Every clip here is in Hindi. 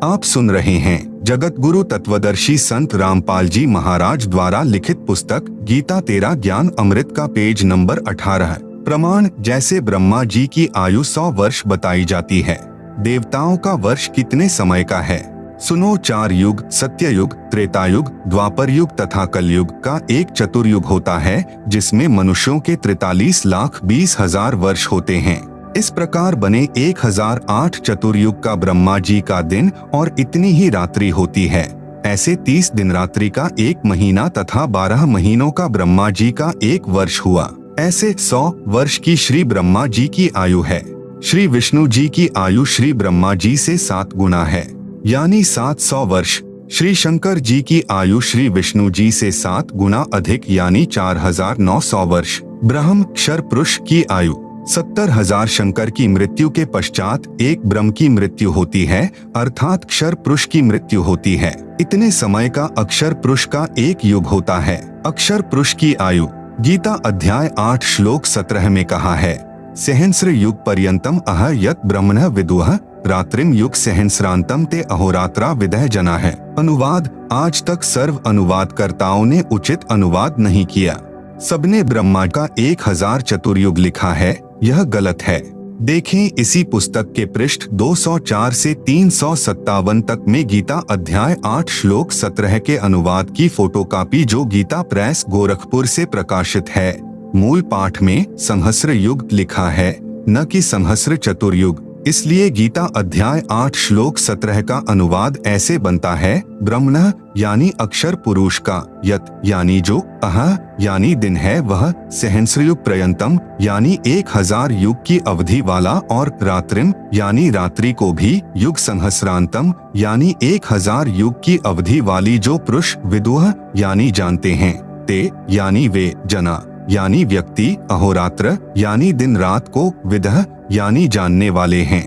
आप सुन रहे हैं जगत गुरु तत्वदर्शी संत रामपाल जी महाराज द्वारा लिखित पुस्तक गीता तेरा ज्ञान अमृत का पेज नंबर 18। प्रमाण जैसे ब्रह्मा जी की आयु 100 वर्ष बताई जाती है, देवताओं का वर्ष कितने समय का है? सुनो, 4 युग, सत्ययुग, त्रेतायुग, द्वापर युग तथा कलयुग का एक चतुर्युग होता है जिसमें मनुष्यों के 43,20,000 वर्ष होते हैं। इस प्रकार बने 1008 चतुर्युग का ब्रह्मा जी का दिन और इतनी ही रात्रि होती है। ऐसे 30 दिन रात्रि का 1 महीना तथा 12 महीनों का ब्रह्मा जी का 1 वर्ष हुआ। ऐसे 100 वर्ष की श्री ब्रह्मा जी की आयु है। श्री विष्णु जी की आयु श्री ब्रह्मा जी से 7 गुना है, यानी 700 वर्ष। श्री शंकर जी की आयु श्री विष्णु जी से 7 गुना अधिक, यानी 4900 वर्ष। ब्रह्म क्षर पुरुष की आयु 70,000। शंकर की मृत्यु के पश्चात एक ब्रह्म की मृत्यु होती है, अर्थात क्षर पुरुष की मृत्यु होती है। इतने समय का अक्षर पुरुष का 1 युग होता है। अक्षर पुरुष की आयु गीता अध्याय 8 श्लोक 17 में कहा है, सहस्र युग पर्यंतम अह यत ब्रह्मणः विदुः रात्रिम युग सहस्रांतम ते अहोरात्रा विदः जना है। अनुवाद, आज तक सर्व अनुवादकर्ताओं ने उचित अनुवाद नहीं किया। सबने ब्रह्मा का 1000 चतुर्युग लिखा है, यह गलत है। देखें इसी पुस्तक के पृष्ठ 204 से 357 तक में गीता अध्याय 8 श्लोक 17 के अनुवाद की फोटोकॉपी जो गीता प्रेस गोरखपुर से प्रकाशित है। मूल पाठ में सहस्र युग लिखा है, न कि सहस्र चतुर्युग। इसलिए गीता अध्याय 8 श्लोक 17 का अनुवाद ऐसे बनता है, ब्रह्मणः यानी अक्षर पुरुष का, यत यानी जो, अह यानी दिन है वह, सहस्रयुग पर्यंतम यानी 1000 युग की अवधि वाला, और रात्रिम यानी रात्रि को भी, युग सहस्रांतम यानी 1000 युग की अवधि वाली जो पुरुष, विदुः यानी जानते हैं, ते यानी वे, जना यानी व्यक्ति, अहोरात्र यानी दिन रात को, विदः यानी जानने वाले हैं।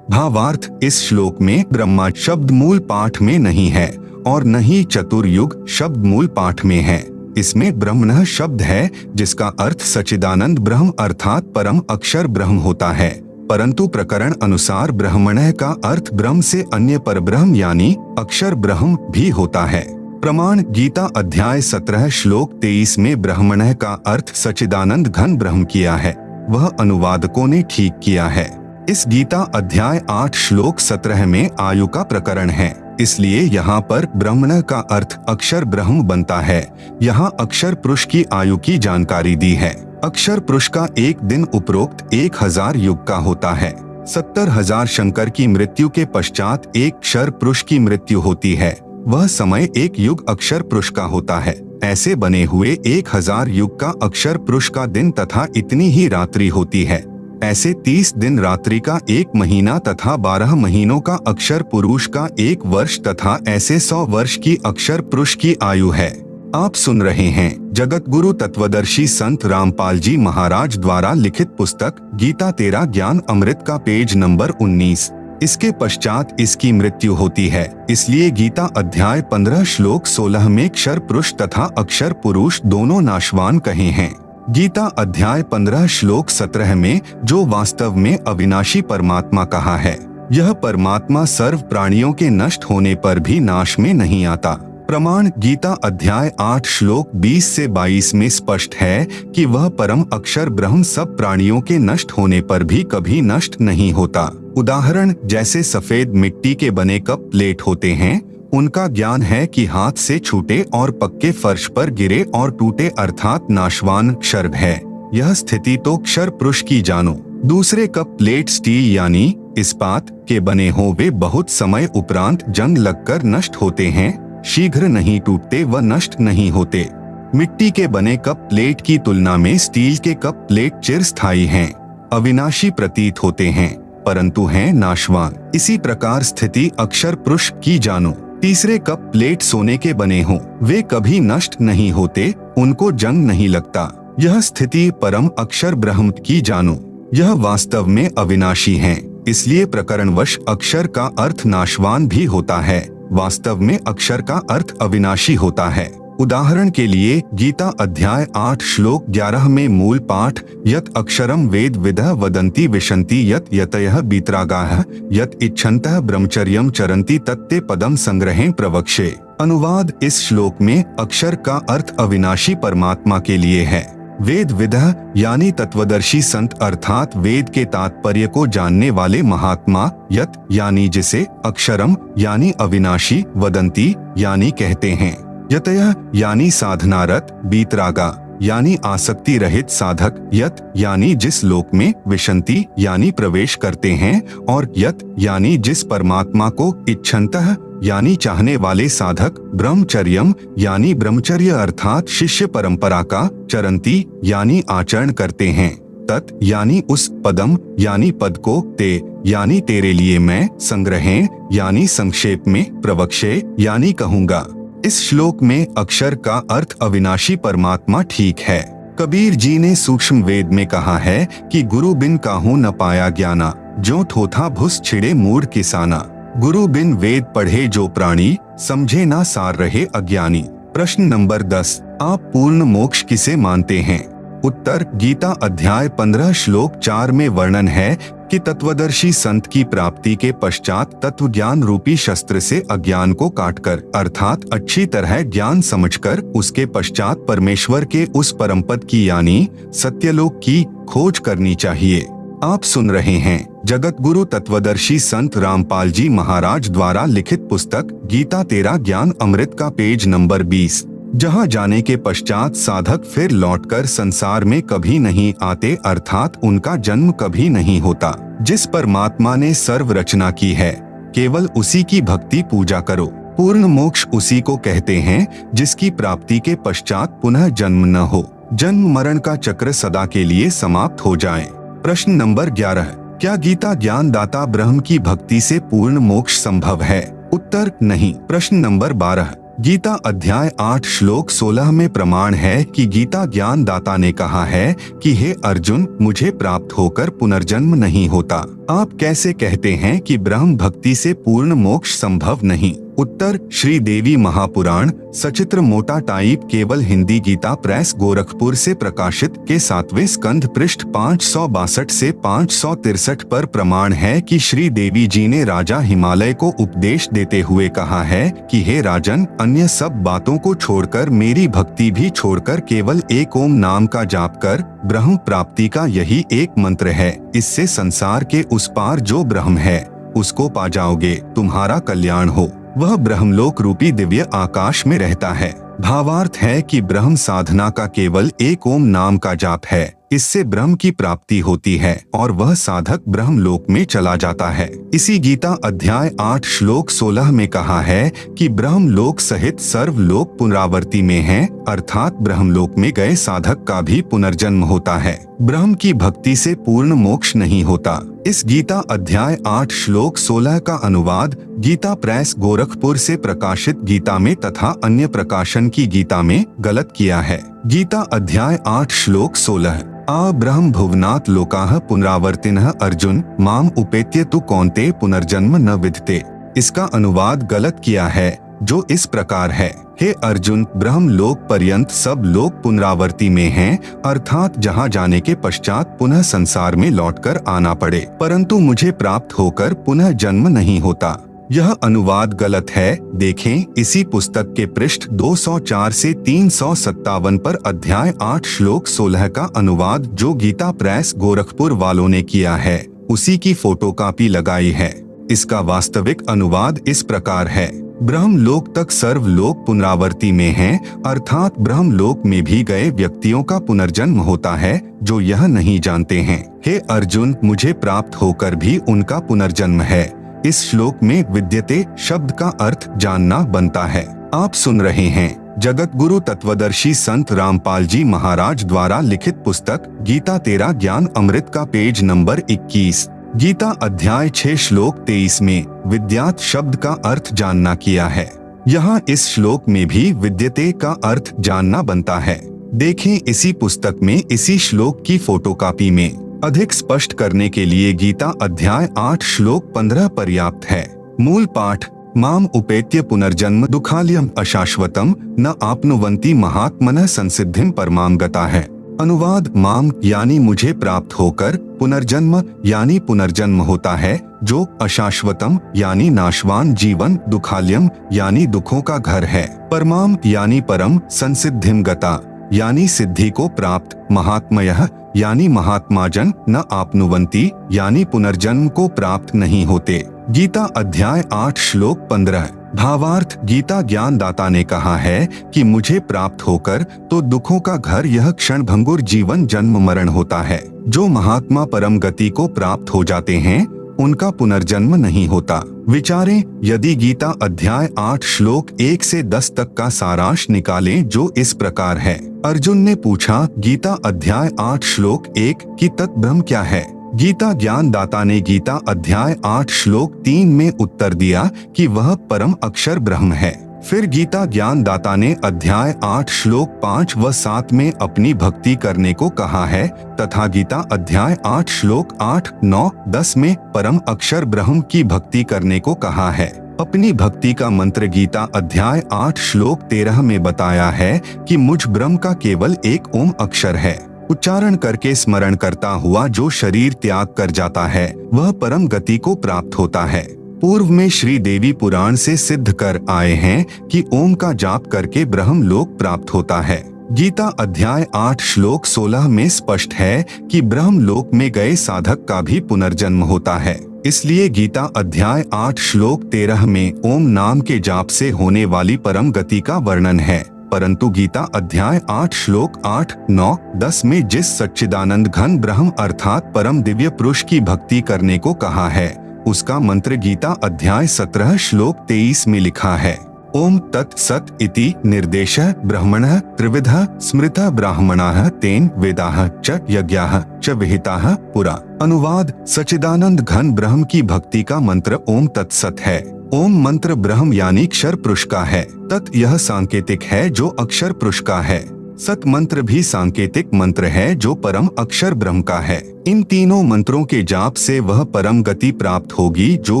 भावार्थ, इस श्लोक में ब्रह्मा शब्द मूल पाठ में नहीं है और न ही चतुर्युग शब्द मूल पाठ में है। इसमें ब्रह्मणः शब्द है जिसका अर्थ सच्चिदानंद ब्रह्म अर्थात परम अक्षर ब्रह्म होता है, परंतु प्रकरण अनुसार ब्रह्मणः का अर्थ ब्रह्म से अन्य परब्रह्म यानी अक्षर ब्रह्म भी होता है। प्रमाण गीता अध्याय 17 श्लोक 23 में ब्रह्मणः का अर्थ सच्चिदानंद घन ब्रह्म किया है, वह अनुवादकों ने ठीक किया है। इस गीता अध्याय 8 श्लोक 17 में आयु का प्रकरण है, इसलिए यहाँ पर ब्रह्मणः का अर्थ अक्षर ब्रह्म बनता है। यहाँ अक्षर पुरुष की आयु की जानकारी दी है। अक्षर पुरुष का 1 दिन उपरोक्त 1000 युग का होता है। 70,000 शंकर की मृत्यु के पश्चात एक क्षर पुरुष की मृत्यु होती है, वह समय 1 युग अक्षर पुरुष का होता है। ऐसे बने हुए 1000 युग का अक्षर पुरुष का दिन तथा इतनी ही रात्रि होती है। ऐसे 30 दिन रात्रि का 1 महीना तथा 12 महीनों का अक्षर पुरुष का 1 वर्ष तथा ऐसे 100 वर्ष की अक्षर पुरुष की आयु है। आप सुन रहे हैं जगत गुरु तत्वदर्शी संत रामपाल जी महाराज द्वारा लिखित पुस्तक गीता तेरा ज्ञान अमृत का पेज नंबर 19। इसके पश्चात इसकी मृत्यु होती है, इसलिए गीता अध्याय 15 श्लोक 16 में क्षर पुरुष तथा अक्षर पुरुष दोनों नाशवान कहे हैं। गीता अध्याय 15 श्लोक 17 में जो वास्तव में अविनाशी परमात्मा कहा है, यह परमात्मा सर्व प्राणियों के नष्ट होने पर भी नाश में नहीं आता। प्रमाण गीता अध्याय 8 श्लोक 20 से 22 में स्पष्ट है कि वह परम अक्षर ब्रह्म सब प्राणियों के नष्ट होने पर भी कभी नष्ट नहीं होता। उदाहरण, जैसे सफेद मिट्टी के बने कप प्लेट होते हैं, उनका ज्ञान है कि हाथ से छूटे और पक्के फर्श पर गिरे और टूटे, अर्थात नाशवान क्षर है। यह स्थिति तो क्षर पुरुष की जानो। दूसरे कप प्लेट स्टील यानी इस्पात के बने हो, वे बहुत समय उपरांत जंग लगकर नष्ट होते हैं, शीघ्र नहीं टूटते व नष्ट नहीं होते। मिट्टी के बने कप प्लेट की तुलना में स्टील के कप प्लेट चिरस्थायी हैं, अविनाशी प्रतीत होते हैं, परंतु हैं नाशवान। इसी प्रकार स्थिति अक्षर पुरुष की जानो। तीसरे कप प्लेट सोने के बने हों, वे कभी नष्ट नहीं होते, उनको जंग नहीं लगता। यह स्थिति परम अक्षर ब्रह्म की जानो। यह वास्तव में अविनाशी हैं, इसलिए प्रकरणवश अक्षर का अर्थ नाशवान भी होता है, वास्तव में अक्षर का अर्थ अविनाशी होता है। उदाहरण के लिए गीता अध्याय 8 श्लोक 11 में मूल पाठ यत अक्षरम वेद विदः वदन्ति विशन्ति यत यतयः बीतरागाः यत इच्छन्तः ब्रह्मचर्यम चरन्ति तत्ते पदम संग्रहेण प्रवक्षे। अनुवाद, इस श्लोक में अक्षर का अर्थ अविनाशी परमात्मा के लिए है। वेद विदः यानी तत्वदर्शी संत अर्थात वेद के तात्पर्य को जानने वाले महात्मा, यत यानी जिसे, अक्षरम यानी अविनाशी, वदंती यानी कहते हैं, यतयः यानी साधनारत, बीतरागा यानी आसक्ति रहित साधक, यत यानी जिस लोक में, विशन्ति यानी प्रवेश करते हैं, और यत यानी जिस परमात्मा को, इच्छन्तः यानी चाहने वाले साधक, ब्रह्मचर्यम यानी ब्रह्मचर्य अर्थात शिष्य परंपरा का, चरंती यानी आचरण करते हैं, तत् यानी उस, पदम यानी पद को, ते यानी तेरे लिए मैं, संग्रहेण यानी संक्षेप में, प्रवक्षे यानी कहूँगा। इस श्लोक में अक्षर का अर्थ अविनाशी परमात्मा ठीक है। कबीर जी ने सूक्ष्म वेद में कहा है कि गुरु बिन काहू न पाया ज्ञाना, जो थोथा भुस छिड़े मूढ़ किसाना। गुरु बिन वेद पढ़े जो प्राणी, समझे ना सार रहे अज्ञानी। प्रश्न नंबर 10, आप पूर्ण मोक्ष किसे मानते हैं? उत्तर, गीता अध्याय 15 श्लोक 4 में वर्णन है कि तत्वदर्शी संत की प्राप्ति के पश्चात तत्व ज्ञान रूपी शस्त्र से अज्ञान को काटकर अर्थात अच्छी तरह ज्ञान समझकर उसके पश्चात परमेश्वर के उस परम पद की यानी सत्यलोक की खोज करनी चाहिए। आप सुन रहे हैं जगत गुरु तत्वदर्शी संत रामपाल जी महाराज द्वारा लिखित पुस्तक गीता तेरा ज्ञान अमृत का पेज नंबर 20, जहां जाने के पश्चात साधक फिर लौटकर संसार में कभी नहीं आते अर्थात उनका जन्म कभी नहीं होता। जिस परमात्मा ने सर्व रचना की है, केवल उसी की भक्ति पूजा करो। पूर्ण मोक्ष उसी को कहते हैं जिसकी प्राप्ति के पश्चात पुनः जन्म न हो, जन्म मरण का चक्र सदा के लिए समाप्त हो जाए। प्रश्न नंबर 11, क्या गीता ज्ञान दाता ब्रह्म की भक्ति से पूर्ण मोक्ष संभव है? उत्तर, नहीं। प्रश्न नंबर 12, गीता अध्याय 8 श्लोक 16 में प्रमाण है कि गीता ज्ञान दाता ने कहा है कि हे अर्जुन, मुझे प्राप्त होकर पुनर्जन्म नहीं होता। आप कैसे कहते हैं कि ब्रह्म भक्ति से पूर्ण मोक्ष संभव नहीं? उत्तर, श्री देवी महापुराण सचित्र मोटा टाइप केवल हिंदी गीता प्रेस गोरखपुर से प्रकाशित के 7वें स्कंध पृष्ठ 562 से 563 पर प्रमाण है कि श्री देवी जी ने राजा हिमालय को उपदेश देते हुए कहा है कि हे राजन, अन्य सब बातों को छोड़कर मेरी भक्ति भी छोड़कर केवल एक ओम नाम का जाप कर, ब्रह्म प्राप्ति का यही एक मंत्र है। इससे संसार के उस पार जो ब्रह्म है उसको पा जाओगे, तुम्हारा कल्याण हो। वह ब्रह्मलोक रूपी दिव्य आकाश में रहता है। भावार्थ है कि ब्रह्म साधना का केवल एक ओम नाम का जाप है, इससे ब्रह्म की प्राप्ति होती है और वह साधक ब्रह्मलोक में चला जाता है। इसी गीता अध्याय 8 श्लोक 16 में कहा है कि ब्रह्मलोक सहित सर्वलोक पुनरावर्ती में है, अर्थात ब्रह्मलोक में गए साधक का भी पुनर्जन्म होता है। ब्रह्म की भक्ति से पूर्ण मोक्ष नहीं होता। इस गीता अध्याय 8 श्लोक 16 का अनुवाद गीता प्रेस गोरखपुर से प्रकाशित गीता में तथा अन्य प्रकाशन की गीता में गलत किया है। गीता अध्याय 8 श्लोक 16, आ ब्रह्म भुवनात् लोकाः पुनरावर्तिनः अर्जुन माम उपेत्य तु कौन्ते पुनर्जन्म न विद्यते। इसका अनुवाद गलत किया है जो इस प्रकार है, हे अर्जुन, ब्रह्म लोक पर्यंत सब लोग पुनरावर्ती में हैं, अर्थात जहां जाने के पश्चात पुनः संसार में लौटकर आना पड़े, परंतु मुझे प्राप्त होकर पुनः जन्म नहीं होता। यह अनुवाद गलत है। देखें इसी पुस्तक के पृष्ठ 204 से 357 पर अध्याय 8 श्लोक 16 का अनुवाद जो गीता प्रेस गोरखपुर वालों ने किया है, उसी की फोटोकॉपी लगाई है। इसका वास्तविक अनुवाद इस प्रकार है, ब्रह्मलोक तक सर्वलोक पुनरावर्ती में हैं, अर्थात ब्रह्मलोक में भी गए व्यक्तियों का पुनर्जन्म होता है जो यह नहीं जानते हैं। हे अर्जुन, मुझे प्राप्त होकर भी उनका पुनर्जन्म है। इस श्लोक में विद्यते शब्द का अर्थ जानना बनता है। आप सुन रहे हैं जगत गुरु तत्वदर्शी संत रामपाल जी महाराज द्वारा लिखित पुस्तक गीता तेरा ज्ञान अमृत का पेज नंबर 21, गीता अध्याय 6 श्लोक 23 में विद्यात शब्द का अर्थ जानना किया है। यहाँ इस श्लोक में भी विद्यते का अर्थ जानना बनता है। देखें इसी पुस्तक में इसी श्लोक की फोटोकॉपी में। अधिक स्पष्ट करने के लिए गीता अध्याय 8 श्लोक 15 पर्याप्त है। मूल पाठ माम उपेत्य पुनर्जन्म दुखालयम अशाश्वतम न आपनुवंती महात्मनः संसिद्धिम परमाम गता है। अनुवाद, माम यानी मुझे प्राप्त होकर, पुनर्जन्म यानी पुनर्जन्म होता है, जो अशाश्वतम यानी नाशवान जीवन, दुखालयम यानी दुखों का घर है, परमाम यानी परम, संसिद्धिम गता यानी सिद्धि को प्राप्त, महात्मयः यानी महात्माजन, न आपनुवंती यानी पुनर्जन्म को प्राप्त नहीं होते। गीता अध्याय 8 श्लोक 15। भावार्थ, गीता ज्ञान दाता ने कहा है कि मुझे प्राप्त होकर तो दुखों का घर यह क्षणभंगुर जीवन जन्म मरण होता है। जो महात्मा परम गति को प्राप्त हो जाते हैं उनका पुनर्जन्म नहीं होता। विचारें, यदि गीता अध्याय 8 श्लोक 1 से 10 तक का सारांश निकालें जो इस प्रकार है। अर्जुन ने पूछा, गीता अध्याय 8 श्लोक 1 की तत्ब्रह्म क्या है? गीता ज्ञान दाता ने गीता अध्याय 8 श्लोक 3 में उत्तर दिया कि वह परम अक्षर ब्रह्म है। फिर गीता ज्ञान दाता ने अध्याय 8 श्लोक 5 व 7 में अपनी भक्ति करने को कहा है तथा गीता अध्याय 8 श्लोक 8, 9, 10 में परम अक्षर ब्रह्म की भक्ति करने को कहा है। अपनी भक्ति का मंत्र गीता अध्याय 8 श्लोक 13 में बताया है कि मुझ ब्रह्म का केवल एक ओम अक्षर है। उच्चारण करके स्मरण करता हुआ जो शरीर त्याग कर जाता है वह परम गति को प्राप्त होता है। पूर्व में श्री देवी पुराण से सिद्ध कर आए हैं कि ओम का जाप करके ब्रह्म लोक प्राप्त होता है। गीता अध्याय 8 श्लोक 16 में स्पष्ट है कि ब्रह्म लोक में गए साधक का भी पुनर्जन्म होता है। इसलिए गीता अध्याय 8 श्लोक 13 में ओम नाम के जाप से होने वाली परम गति का वर्णन है, परंतु गीता अध्याय 8 श्लोक 8, 9, 10 में जिस सच्चिदानंद घन ब्रह्म अर्थात परम दिव्य पुरुष की भक्ति करने को कहा है उसका मंत्र गीता अध्याय 17 श्लोक 23 में लिखा है। ओम तत् सत इति निर्देशः ब्रह्मणः त्रिविधः स्मृतः ब्राह्मणाः तेन वेदाः च यज्ञाः च विहिताः पुरा। अनुवाद, सच्चिदानंद घन ब्रह्म की भक्ति का मंत्र ओम तत्सत है। ओम मंत्र ब्रह्म यानी अक्षर पुरुष का है। तत् यह सांकेतिक है जो अक्षर पुरुष का है। सत मंत्र भी सांकेतिक मंत्र है जो परम अक्षर ब्रह्म का है। इन तीनों मंत्रों के जाप से वह परम गति प्राप्त होगी जो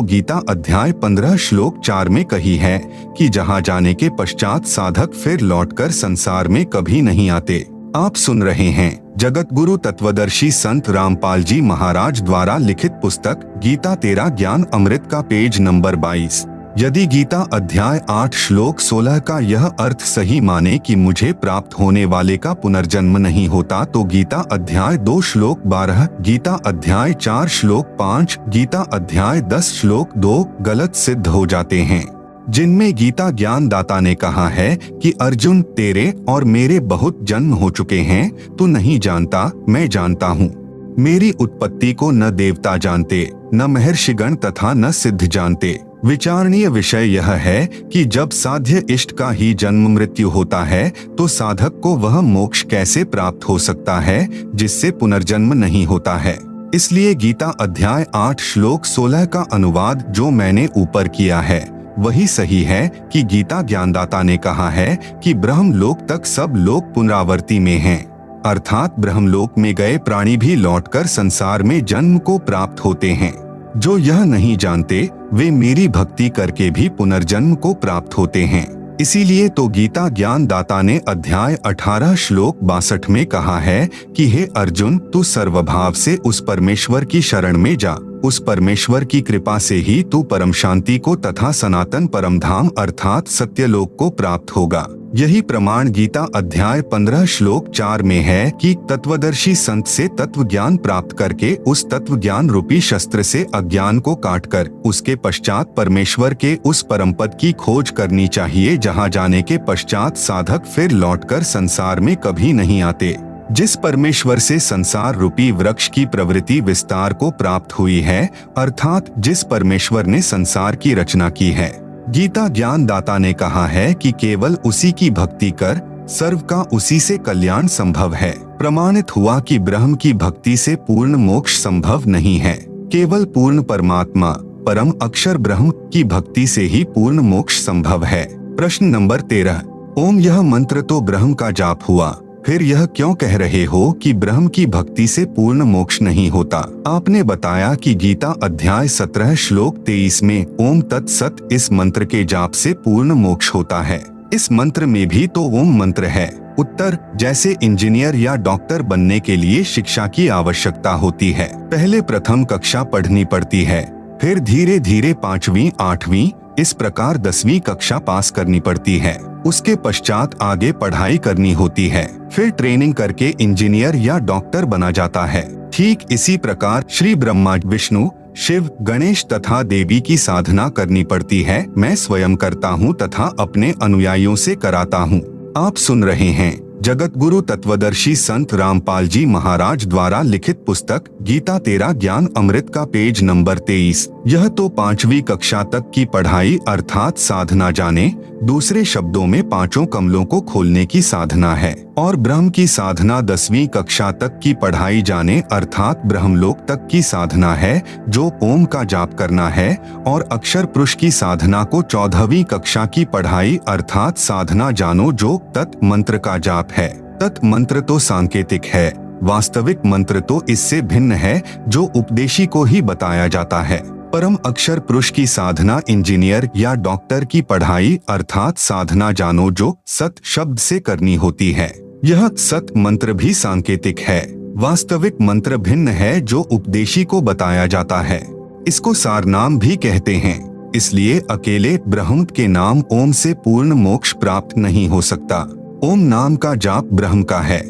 गीता अध्याय 15 श्लोक 4 में कही है कि जहाँ जाने के पश्चात साधक फिर लौटकर संसार में कभी नहीं आते। आप सुन रहे हैं जगत गुरु तत्वदर्शी संत रामपाल जी महाराज द्वारा लिखित पुस्तक गीता तेरा ज्ञान अमृत का पेज नंबर 22। यदि गीता अध्याय 8 श्लोक 16 का यह अर्थ सही माने कि मुझे प्राप्त होने वाले का पुनर्जन्म नहीं होता तो गीता अध्याय 2 श्लोक 12, गीता अध्याय 4 श्लोक 5, गीता अध्याय 10 श्लोक 2 गलत सिद्ध हो जाते हैं, जिनमें गीता ज्ञान दाता ने कहा है कि अर्जुन तेरे और मेरे बहुत जन्म हो चुके हैं, तू नहीं जानता, मैं जानता हूँ। मेरी उत्पत्ति को न देवता जानते, न महर्षिगण तथा न सिद्ध जानते। विचारणीय विषय यह है कि जब साध्य इष्ट का ही जन्म मृत्यु होता है तो साधक को वह मोक्ष कैसे प्राप्त हो सकता है जिससे पुनर्जन्म नहीं होता है। इसलिए गीता अध्याय 8 श्लोक 16 का अनुवाद जो मैंने ऊपर किया है वही सही है कि गीता ज्ञानदाता ने कहा है कि ब्रह्मलोक तक सब लोग पुनरावर्ती में हैं, अर्थात ब्रह्मलोक में गए प्राणी भी लौटकर संसार में जन्म को प्राप्त होते हैं। जो यह नहीं जानते वे मेरी भक्ति करके भी पुनर्जन्म को प्राप्त होते हैं। इसीलिए तो गीता ज्ञान दाता ने अध्याय 18 श्लोक 62 में कहा है कि हे अर्जुन, तू सर्वभाव से उस परमेश्वर की शरण में जा, उस परमेश्वर की कृपा से ही तू परम शांति को तथा सनातन परम धाम अर्थात सत्यलोक को प्राप्त होगा। यही प्रमाण गीता अध्याय 15 श्लोक 4 में है कि तत्वदर्शी संत से तत्व ज्ञान प्राप्त करके उस तत्व ज्ञान रूपी शस्त्र से अज्ञान को काटकर उसके पश्चात परमेश्वर के उस परम पद की खोज करनी चाहिए जहां जाने के पश्चात साधक फिर लौटकर संसार में कभी नहीं आते। जिस परमेश्वर से संसार रूपी वृक्ष की प्रवृत्ति विस्तार को प्राप्त हुई है, अर्थात जिस परमेश्वर ने संसार की रचना की है। गीता ज्ञान दाता ने कहा है कि केवल उसी की भक्ति कर, सर्व का उसी से कल्याण संभव है। प्रमाणित हुआ कि ब्रह्म की भक्ति से पूर्ण मोक्ष संभव नहीं है। केवल पूर्ण परमात्मा परम अक्षर ब्रह्म की भक्ति से ही पूर्ण मोक्ष संभव है। प्रश्न नंबर 13। ओम यह मंत्र तो ब्रह्म का जाप हुआ, फिर यह क्यों कह रहे हो कि ब्रह्म की भक्ति से पूर्ण मोक्ष नहीं होता? आपने बताया कि गीता अध्याय 17 श्लोक 23 में ओम तत्सत इस मंत्र के जाप से पूर्ण मोक्ष होता है। इस मंत्र में भी तो ओम मंत्र है। उत्तर, जैसे इंजीनियर या डॉक्टर बनने के लिए शिक्षा की आवश्यकता होती है। पहले प्रथम कक्षा पढ़नी पड़ती है, फिर धीरे धीरे 5वीं 8वीं इस प्रकार 10वीं कक्षा पास करनी पड़ती है। उसके पश्चात आगे पढ़ाई करनी होती है, फिर ट्रेनिंग करके इंजीनियर या डॉक्टर बना जाता है। ठीक इसी प्रकार श्री ब्रह्मा, विष्णु, शिव, गणेश तथा देवी की साधना करनी पड़ती है। मैं स्वयं करता हूँ तथा अपने अनुयायियों से कराता हूँ। आप सुन रहे हैं जगत गुरु तत्वदर्शी संत रामपाल जी महाराज द्वारा लिखित पुस्तक गीता तेरा ज्ञान अमृत का पेज नंबर 23। यह तो 5वीं कक्षा तक की पढ़ाई अर्थात साधना जाने, दूसरे शब्दों में 5 कमलों को खोलने की साधना है, और ब्रह्म की साधना 10वीं कक्षा तक की पढ़ाई जाने अर्थात ब्रह्मलोक तक की साधना है, जो ओम का जाप करना है, और अक्षर पुरुष की साधना को 14वीं कक्षा की पढ़ाई अर्थात साधना जानो, जो तत् मंत्र का जाप है। तत् मंत्र तो सांकेतिक है, वास्तविक मंत्र तो इससे भिन्न है, जो उपदेशी को ही बताया जाता है। परम अक्षर पुरुष की साधना इंजीनियर या डॉक्टर की पढ़ाई अर्थात साधना जानो, जो सत शब्द से करनी होती है। यह सत मंत्र भी सांकेतिक है, वास्तविक मंत्र भिन्न है, जो उपदेशी को बताया जाता है। इसको सार नाम भी कहते हैं। इसलिए अकेले ब्रह्म के नाम ओम से पूर्ण मोक्ष प्राप्त नहीं हो सकता। ओम नाम का जाप ब्रह्म का है।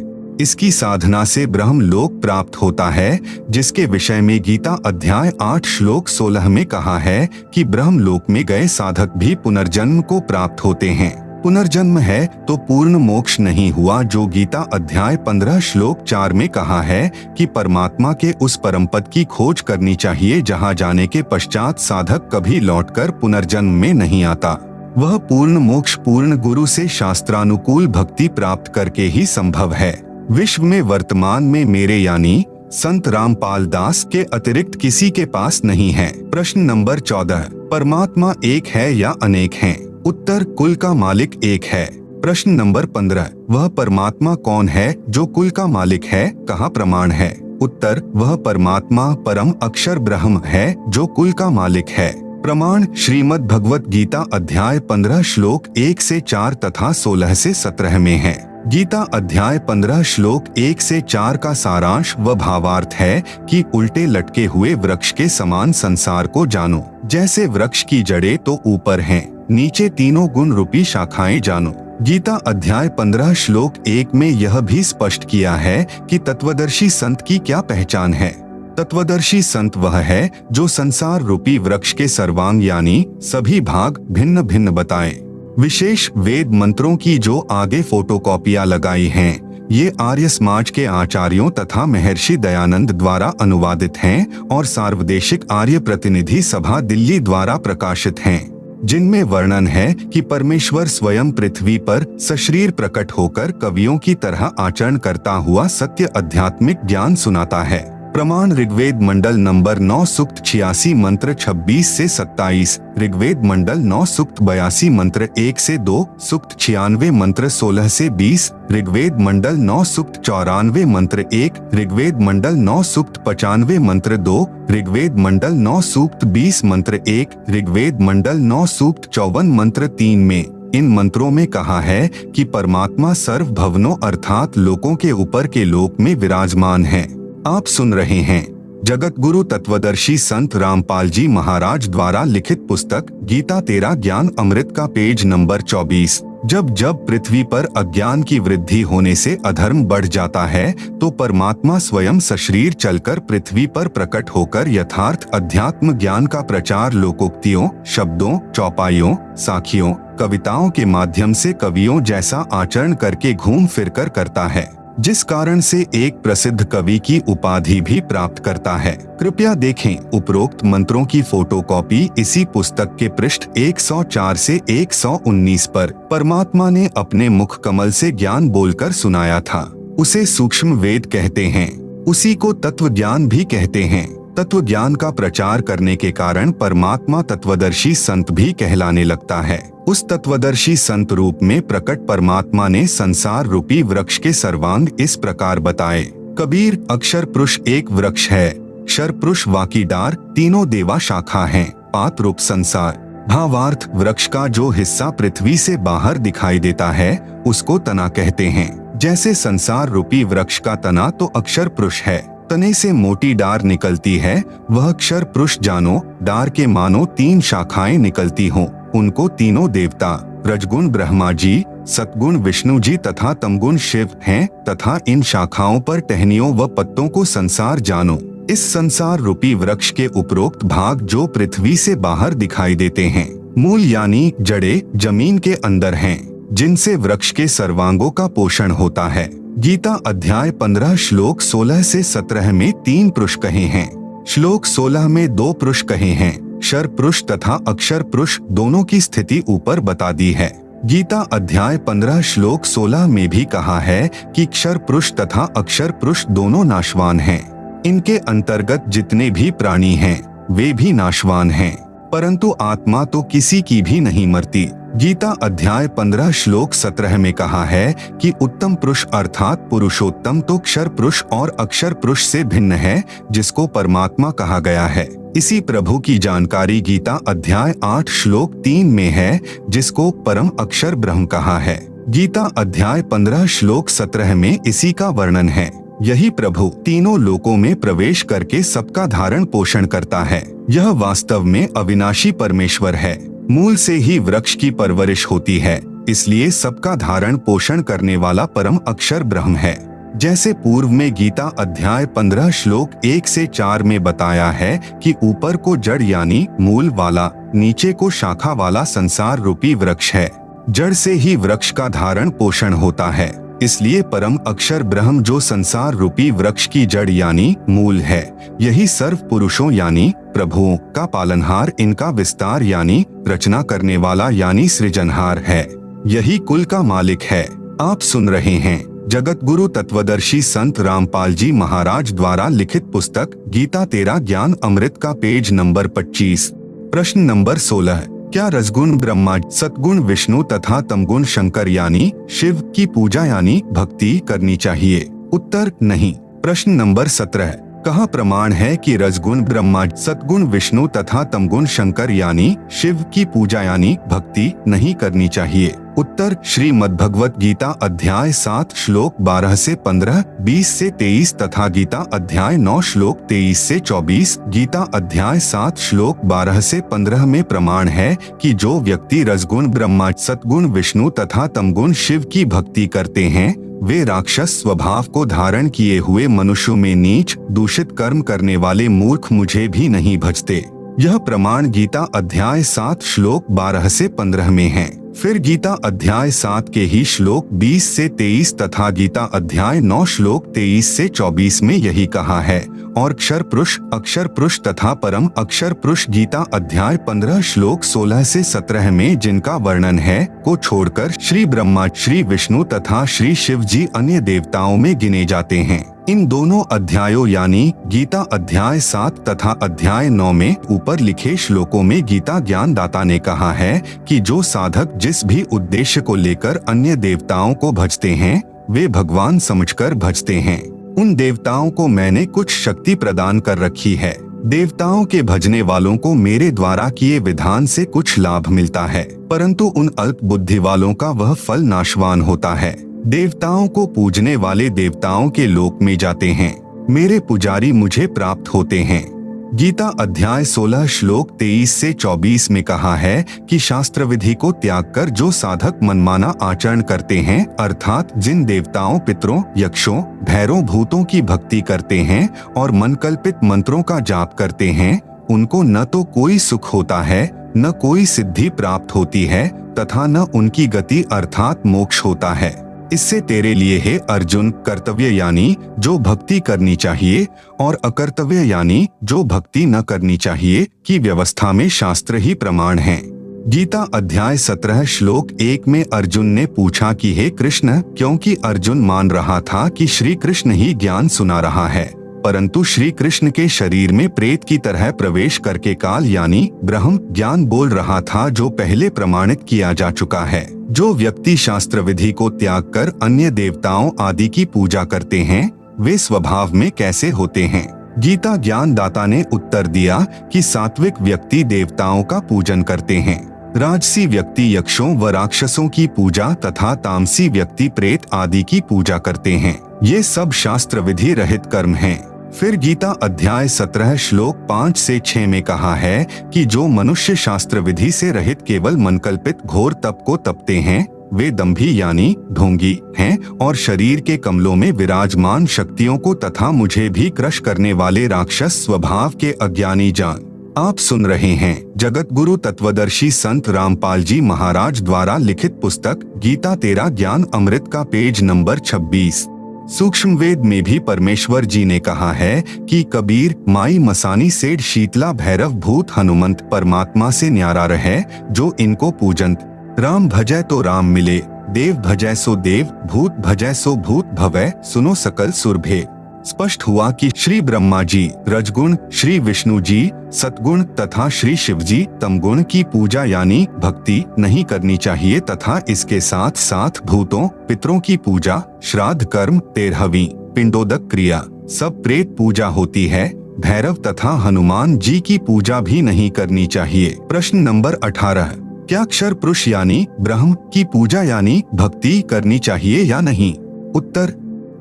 इसकी साधना से ब्रह्म लोक प्राप्त होता है, जिसके विषय में गीता अध्याय 8 श्लोक 16 में कहा है कि ब्रह्म लोक में गए साधक भी पुनर्जन्म को प्राप्त होते हैं। पुनर्जन्म है तो पूर्ण मोक्ष नहीं हुआ, जो गीता अध्याय 15 श्लोक 4 में कहा है कि परमात्मा के उस परम पद की खोज करनी चाहिए, जहां जाने के पश्चात साधक कभी लौटकर पुनर्जन्म में नहीं आता। वह पूर्ण मोक्ष पूर्ण गुरु से शास्त्रानुकूल भक्ति प्राप्त करके ही संभव है। विश्व में वर्तमान में मेरे यानी संत रामपाल दास के अतिरिक्त किसी के पास नहीं है। प्रश्न नंबर 14, परमात्मा एक है या अनेक हैं? उत्तर, कुल का मालिक एक है। प्रश्न नंबर 15, वह परमात्मा कौन है जो कुल का मालिक है? कहाँ प्रमाण है? उत्तर, वह परमात्मा परम अक्षर ब्रह्म है जो कुल का मालिक है। प्रमाण श्रीमद् भगवत गीता अध्याय 15 श्लोक 1 से 4 तथा 16 से 17 में है। गीता अध्याय 15 श्लोक 1 से 4 का सारांश व भावार्थ है कि उल्टे लटके हुए वृक्ष के समान संसार को जानो। जैसे वृक्ष की जड़ें तो ऊपर हैं, नीचे तीनों गुण रूपी शाखाएं जानो। गीता अध्याय 15 श्लोक 1 में यह भी स्पष्ट किया है कि तत्वदर्शी संत की क्या पहचान है। तत्वदर्शी संत वह है जो संसार रूपी वृक्ष के सर्वांग यानी सभी भाग भिन्न भिन्न बताए। विशेष वेद मंत्रों की जो आगे फोटोकॉपियां लगाई हैं, ये आर्य समाज के आचार्यों तथा महर्षि दयानंद द्वारा अनुवादित हैं और सार्वदेशिक आर्य प्रतिनिधि सभा दिल्ली द्वारा प्रकाशित हैं, जिनमें वर्णन है कि परमेश्वर स्वयं पृथ्वी पर सशरीर प्रकट होकर कवियों की तरह आचरण करता हुआ सत्य आध्यात्मिक ज्ञान सुनाता है। प्रमाण ऋग्वेद मंडल नंबर 9 सूक्त 86 मंत्र 26 से 27, ऋग्वेद मंडल 9 सूक्त 82 मंत्र 1 से 2, सूक्त 96 मंत्र 16 से 20, ऋग्वेद मंडल 9 सूक्त 94 मंत्र 1, ऋग्वेद मंडल 9 सूक्त 95 मंत्र 2, ऋग्वेद मंडल 9 सूक्त 20 मंत्र 1, ऋग्वेद मंडल 9 सूक्त 54 मंत्र 3 में इन मंत्रों में कहा है कि परमात्मा सर्व भवनों अर्थात लोकों के ऊपर के लोक में विराजमान है। आप सुन रहे हैं जगत गुरु तत्वदर्शी संत रामपाल जी महाराज द्वारा लिखित पुस्तक गीता तेरा ज्ञान अमृत का पेज नंबर 24। जब जब पृथ्वी पर अज्ञान की वृद्धि होने से अधर्म बढ़ जाता है, तो परमात्मा स्वयं सशरीर चलकर पृथ्वी पर प्रकट होकर यथार्थ अध्यात्म ज्ञान का प्रचार लोकोक्तियों, शब्दों, चौपाइयों, साखियों, कविताओं के माध्यम से कवियों जैसा आचरण करके घूम फिरकर करता है, जिस कारण से एक प्रसिद्ध कवि की उपाधि भी प्राप्त करता है। कृपया देखें उपरोक्त मंत्रों की फोटोकॉपी इसी पुस्तक के पृष्ठ 104 से 119 पर। परमात्मा ने अपने मुख कमल से ज्ञान बोलकर सुनाया था। उसे सूक्ष्म वेद कहते हैं, उसी को तत्व ज्ञान भी कहते हैं। तत्व ज्ञान का प्रचार करने के कारण परमात्मा तत्वदर्शी संत भी कहलाने लगता है। उस तत्वदर्शी संत रूप में प्रकट परमात्मा ने संसार रूपी वृक्ष के सर्वांग इस प्रकार बताए। कबीर, अक्षर पुरुष एक वृक्ष है, क्षर पुरुष वाकी डार, तीनों देवा शाखा हैं, पात रूप संसार। भावार्थ, वृक्ष का जो हिस्सा पृथ्वी से बाहर दिखाई देता है उसको तना कहते हैं। जैसे संसार रूपी वृक्ष का तना तो अक्षर पुरुष है, तने से मोटी डार निकलती है, वह अक्षर पुरुष जानो। डार के मानो 3 शाखाएं निकलती हों, उनको तीनों देवता रजगुण ब्रह्मा जी, सतगुण विष्णु जी तथा तमगुण शिव हैं, तथा इन शाखाओं पर टहनियों व पत्तों को संसार जानो। इस संसार रूपी वृक्ष के उपरोक्त भाग जो पृथ्वी से बाहर दिखाई देते हैं, मूल यानी जड़े जमीन के अंदर हैं, जिनसे वृक्ष के सर्वांगों का पोषण होता है। गीता अध्याय 15 श्लोक 16 से 17 में 3 पुरुष कहे हैं। श्लोक 16 में 2 पुरुष कहे हैं, क्षर पुरुष तथा अक्षर पुरुष, दोनों की स्थिति ऊपर बता दी है। गीता अध्याय 15 श्लोक 16 में भी कहा है कि क्षर पुरुष तथा अक्षर पुरुष दोनों नाशवान हैं। इनके अंतर्गत जितने भी प्राणी हैं वे भी नाशवान हैं, परंतु आत्मा तो किसी की भी नहीं मरती। गीता अध्याय 15 श्लोक 17 में कहा है कि उत्तम पुरुष अर्थात पुरुषोत्तम तो क्षर पुरुष और अक्षर पुरुष से भिन्न है, जिसको परमात्मा कहा गया है। इसी प्रभु की जानकारी गीता अध्याय 8 श्लोक 3 में है, जिसको परम अक्षर ब्रह्म कहा है। गीता अध्याय 15 श्लोक 17 में इसी का वर्णन है। यही प्रभु तीनों लोकों में प्रवेश करके सबका धारण पोषण करता है। यह वास्तव में अविनाशी परमेश्वर है। मूल से ही वृक्ष की परवरिश होती है, इसलिए सबका धारण पोषण करने वाला परम अक्षर ब्रह्म है। जैसे पूर्व में गीता अध्याय 15 श्लोक 1 से 4 में बताया है कि ऊपर को जड़ यानी मूल वाला, नीचे को शाखा वाला संसार रूपी वृक्ष है। जड़ से ही वृक्ष का धारण पोषण होता है, इसलिए परम अक्षर ब्रह्म जो संसार रूपी वृक्ष की जड़ यानी मूल है, यही सर्व पुरुषों यानी प्रभुओं का पालनहार, इनका विस्तार यानी रचना करने वाला यानी सृजनहार है। यही कुल का मालिक है। आप सुन रहे हैं जगत गुरु तत्वदर्शी संत रामपाल जी महाराज द्वारा लिखित पुस्तक गीता तेरा ज्ञान अमृत का पेज नंबर 25। प्रश्न नंबर 16, क्या रजगुण ब्रह्मा, सतगुण विष्णु तथा तमगुण शंकर यानी शिव की पूजा यानी भक्ति करनी चाहिए? उत्तर, नहीं। प्रश्न नंबर 17, कहाँ प्रमाण है कि रजगुण ब्रह्मा, सतगुण विष्णु तथा तमगुण शंकर यानी शिव की पूजा यानी भक्ति नहीं करनी चाहिए? उत्तर, श्रीमद्भगवत गीता अध्याय 7 श्लोक 12 से 15, 20 से 23 तथा गीता अध्याय 9 श्लोक 23 से 24, गीता अध्याय 7 श्लोक 12 से 15 में प्रमाण है कि जो व्यक्ति रजगुण ब्रह्मा, सतगुण विष्णु तथा तमगुण शिव की भक्ति करते हैं, वे राक्षस स्वभाव को धारण किए हुए मनुष्यों में नीच दूषित कर्म करने वाले मूर्ख मुझे भी नहीं भजते। यह प्रमाण गीता अध्याय 7 श्लोक 12 से 15 में है। फिर गीता अध्याय 7 के ही श्लोक 20 से 23 तथा गीता अध्याय 9 श्लोक 23 से 24 में यही कहा है। और क्षर पुरुष, अक्षर पुरुष तथा परम अक्षर पुरुष गीता अध्याय 15 श्लोक 16 से 17 में जिनका वर्णन है को छोड़कर श्री ब्रह्मा, श्री विष्णु तथा श्री शिव जी अन्य देवताओं में गिने जाते हैं। इन दोनों अध्यायों यानी गीता अध्याय 7 तथा अध्याय 9 में ऊपर लिखे श्लोकों में गीता ज्ञान दाता ने कहा है कि जो साधक जिस भी उद्देश्य को लेकर अन्य देवताओं को भजते हैं, वे भगवान समझकर भजते हैं। उन देवताओं को मैंने कुछ शक्ति प्रदान कर रखी है। देवताओं के भजने वालों को मेरे द्वारा किए विधान से कुछ लाभ मिलता है, परंतु उन अल्प बुद्धि वालों का वह फल नाशवान होता है। देवताओं को पूजने वाले देवताओं के लोक में जाते हैं, मेरे पुजारी मुझे प्राप्त होते हैं। गीता अध्याय 16 श्लोक 23 से 24 में कहा है कि शास्त्र विधि को त्याग कर जो साधक मनमाना आचरण करते हैं, अर्थात जिन देवताओं, पितरों, यक्षों, भैरों, भूतों की भक्ति करते हैं और मनकल्पित मंत्रों का जाप करते हैं, उनको न तो कोई सुख होता है, न कोई सिद्धि प्राप्त होती है तथा न उनकी गति अर्थात मोक्ष होता है। इससे तेरे लिए है अर्जुन, कर्तव्य यानी जो भक्ति करनी चाहिए और अकर्तव्य यानी जो भक्ति न करनी चाहिए की व्यवस्था में शास्त्र ही प्रमाण है। गीता अध्याय 17 श्लोक 1 में अर्जुन ने पूछा कि हे कृष्ण, क्योंकि अर्जुन मान रहा था कि श्री कृष्ण ही ज्ञान सुना रहा है, परंतु श्री कृष्ण के शरीर में प्रेत की तरह प्रवेश करके काल यानी ब्रह्म ज्ञान बोल रहा था, जो पहले प्रमाणित किया जा चुका है। जो व्यक्ति शास्त्र विधि को त्याग कर अन्य देवताओं आदि की पूजा करते हैं, वे स्वभाव में कैसे होते हैं? गीता ज्ञान दाता ने उत्तर दिया कि सात्विक व्यक्ति देवताओं का पूजन करते हैं, राजसी व्यक्ति यक्षों व राक्षसों की पूजा तथा तामसी व्यक्ति प्रेत आदि की पूजा करते हैं। ये सब शास्त्र विधि रहित कर्म हैं। फिर गीता अध्याय 17 श्लोक 5 से 6 में कहा है कि जो मनुष्य शास्त्र विधि से रहित केवल मनकल्पित घोर तप को तपते हैं, वे दंभी यानी ढोंगी हैं और शरीर के कमलों में विराजमान शक्तियों को तथा मुझे भी क्रश करने वाले राक्षस स्वभाव के अज्ञानी जान। आप सुन रहे हैं जगत गुरु तत्वदर्शी संत रामपाल जी महाराज द्वारा लिखित पुस्तक गीता तेरा ज्ञान अमृत का पेज नंबर 26। सूक्ष्म वेद में भी परमेश्वर जी ने कहा है कि कबीर माई मसानी सेठ शीतला भैरव भूत हनुमंत परमात्मा से न्यारा रहे, जो इनको पूजंत। राम भजय तो राम मिले, देव भजय सो देव, भूत भजय सो भूत भवै, सुनो सकल सुरभे। स्पष्ट हुआ कि श्री ब्रह्मा जी रजगुण, श्री विष्णु जी सतगुण तथा श्री शिव जी तमगुण की पूजा यानी भक्ति नहीं करनी चाहिए तथा इसके साथ साथ भूतों पितरों की पूजा, श्राद्ध कर्म, 13वीं पिंडोदक क्रिया, सब प्रेत पूजा होती है। भैरव तथा हनुमान जी की पूजा भी नहीं करनी चाहिए। प्रश्न नंबर 18, क्या अक्षर पुरुष यानी ब्रह्म की पूजा यानी भक्ति करनी चाहिए या नहीं? उत्तर,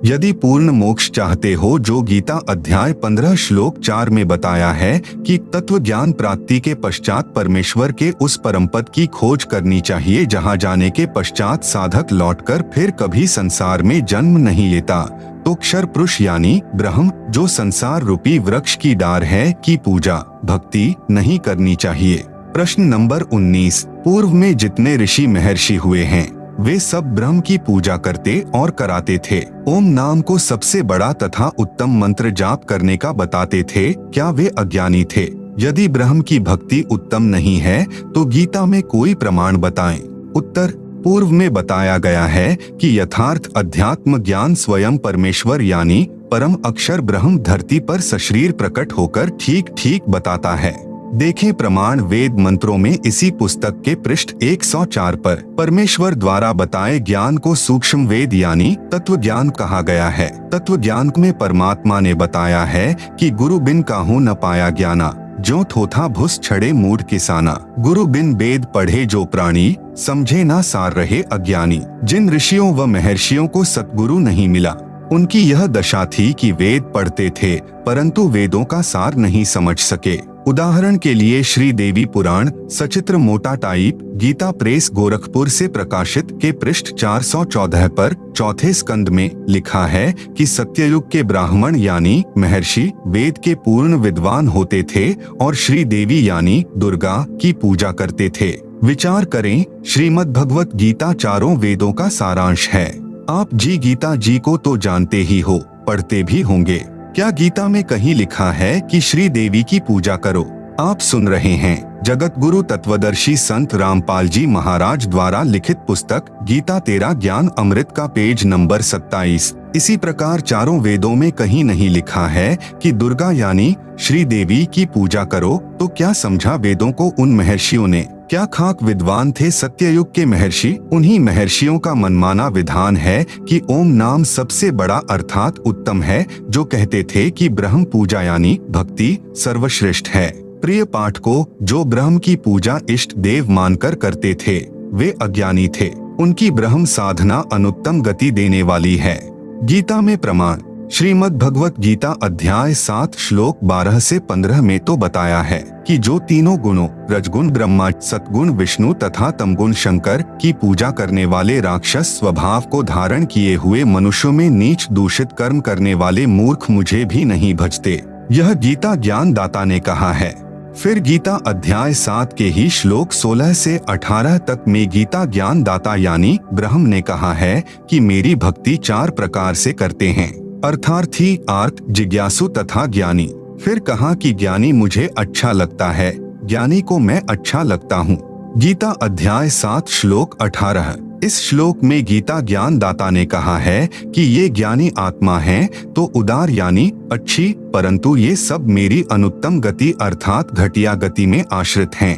यदि पूर्ण मोक्ष चाहते हो, जो गीता अध्याय 15 श्लोक 4 में बताया है कि तत्व ज्ञान प्राप्ति के पश्चात परमेश्वर के उस परम पद की खोज करनी चाहिए, जहां जाने के पश्चात साधक लौटकर फिर कभी संसार में जन्म नहीं लेता, तो अक्षर पुरुष यानी ब्रह्म जो संसार रूपी वृक्ष की डार है की पूजा भक्ति नहीं करनी चाहिए। प्रश्न नंबर 19, पूर्व में जितने ऋषि महर्षि हुए हैं, वे सब ब्रह्म की पूजा करते और कराते थे। ओम नाम को सबसे बड़ा तथा उत्तम मंत्र जाप करने का बताते थे। क्या वे अज्ञानी थे? यदि ब्रह्म की भक्ति उत्तम नहीं है तो गीता में कोई प्रमाण बताएं। उत्तर, पूर्व में बताया गया है कि यथार्थ अध्यात्म ज्ञान स्वयं परमेश्वर यानी परम अक्षर ब्रह्म धरती पर सशरीर प्रकट होकर ठीक ठीक बताता है। देखें प्रमाण वेद मंत्रों में इसी पुस्तक के पृष्ठ 104 पर परमेश्वर द्वारा बताए ज्ञान को सूक्ष्म वेद यानी तत्व ज्ञान कहा गया है। तत्व ज्ञान में परमात्मा ने बताया है कि गुरु बिन काहू न पाया ज्ञाना, जो थोथा भुस छड़े मूढ़ किसाना। गुरु बिन वेद पढ़े जो प्राणी, समझे ना सार रहे अज्ञानी। जिन ऋषियों व महर्षियों को सतगुरु नहीं मिला, उनकी यह दशा थी कि वेद पढ़ते थे परंतु वेदों का सार नहीं समझ सके। उदाहरण के लिए श्री देवी पुराण सचित्र मोटा टाइप गीता प्रेस गोरखपुर से प्रकाशित के पृष्ठ 414 पर चौथे स्कंद में लिखा है कि सत्ययुग के ब्राह्मण यानी महर्षि वेद के पूर्ण विद्वान होते थे और श्री देवी यानी दुर्गा की पूजा करते थे। विचार करें, श्रीमद् भगवत गीता चारों वेदों का सारांश है। आप जी गीता जी को तो जानते ही हो, पढ़ते भी होंगे। क्या गीता में कहीं लिखा है कि श्री देवी की पूजा करो? आप सुन रहे हैं जगत गुरु तत्वदर्शी संत रामपाल जी महाराज द्वारा लिखित पुस्तक गीता तेरा ज्ञान अमृत का पेज नंबर 27। इसी प्रकार चारों वेदों में कहीं नहीं लिखा है कि दुर्गा यानी श्री देवी की पूजा करो। तो क्या समझा वेदों को उन महर्षियों ने? क्या खाक विद्वान थे सत्ययुग के महर्षि? उन्हीं महर्षियों का मनमाना विधान है कि ओम नाम सबसे बड़ा अर्थात उत्तम है, जो कहते थे कि ब्रह्म पूजा यानी भक्ति सर्वश्रेष्ठ है। प्रिय पाठ को जो ब्रह्म की पूजा इष्ट देव मानकर करते थे, वे अज्ञानी थे। उनकी ब्रह्म साधना अनुत्तम गति देने वाली है। गीता में प्रमाण श्रीमद् भगवत गीता अध्याय 7 श्लोक 12 से 15 में तो बताया है कि जो तीनों गुणों रजगुण ब्रह्मा, सतगुण विष्णु तथा तमगुण शंकर की पूजा करने वाले राक्षस स्वभाव को धारण किए हुए मनुष्यों में नीच दूषित कर्म करने वाले मूर्ख मुझे भी नहीं भजते। यह गीता ज्ञान दाता ने कहा है। फिर गीता अध्याय 7 के ही श्लोक 16 से 18 तक में गीता ज्ञान दाता यानी ब्रह्म ने कहा है कि मेरी भक्ति 4 प्रकार से करते हैं, अर्थार्थी, आर्त, जिज्ञासु तथा ज्ञानी। फिर कहा कि ज्ञानी मुझे अच्छा लगता है, ज्ञानी को मैं अच्छा लगता हूँ। गीता अध्याय 7 श्लोक 18। इस श्लोक में गीता ज्ञान दाता ने कहा है कि ये ज्ञानी आत्मा हैं तो उदार यानी अच्छी, परंतु ये सब मेरी अनुत्तम गति अर्थात घटिया गति में आश्रित हैं।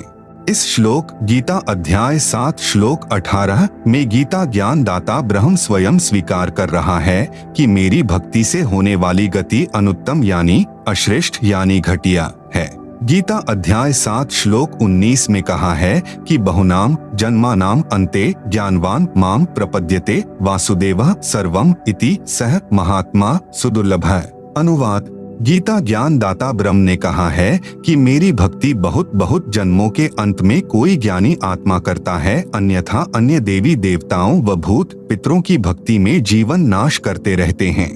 इस श्लोक गीता अध्याय 7 श्लोक 18 में गीता ज्ञान दाता ब्रह्म स्वयं स्वीकार कर रहा है कि मेरी भक्ति से होने वाली गति अनुत्तम यानी अश्रेष्ठ यानी घटिया है। गीता अध्याय 7 श्लोक 19 में कहा है कि बहुनाम जन्मानाम अन्ते ज्ञानवान माम प्रपद्यते वासुदेवः सर्वम इति सह महात्मा सुदुर्लभः। अनुवाद: गीता ज्ञान दाता ब्रह्म ने कहा है कि मेरी भक्ति बहुत बहुत जन्मों के अंत में कोई ज्ञानी आत्मा करता है, अन्यथा अन्य देवी देवताओं व भूत पितरों की भक्ति में जीवन नाश करते रहते हैं।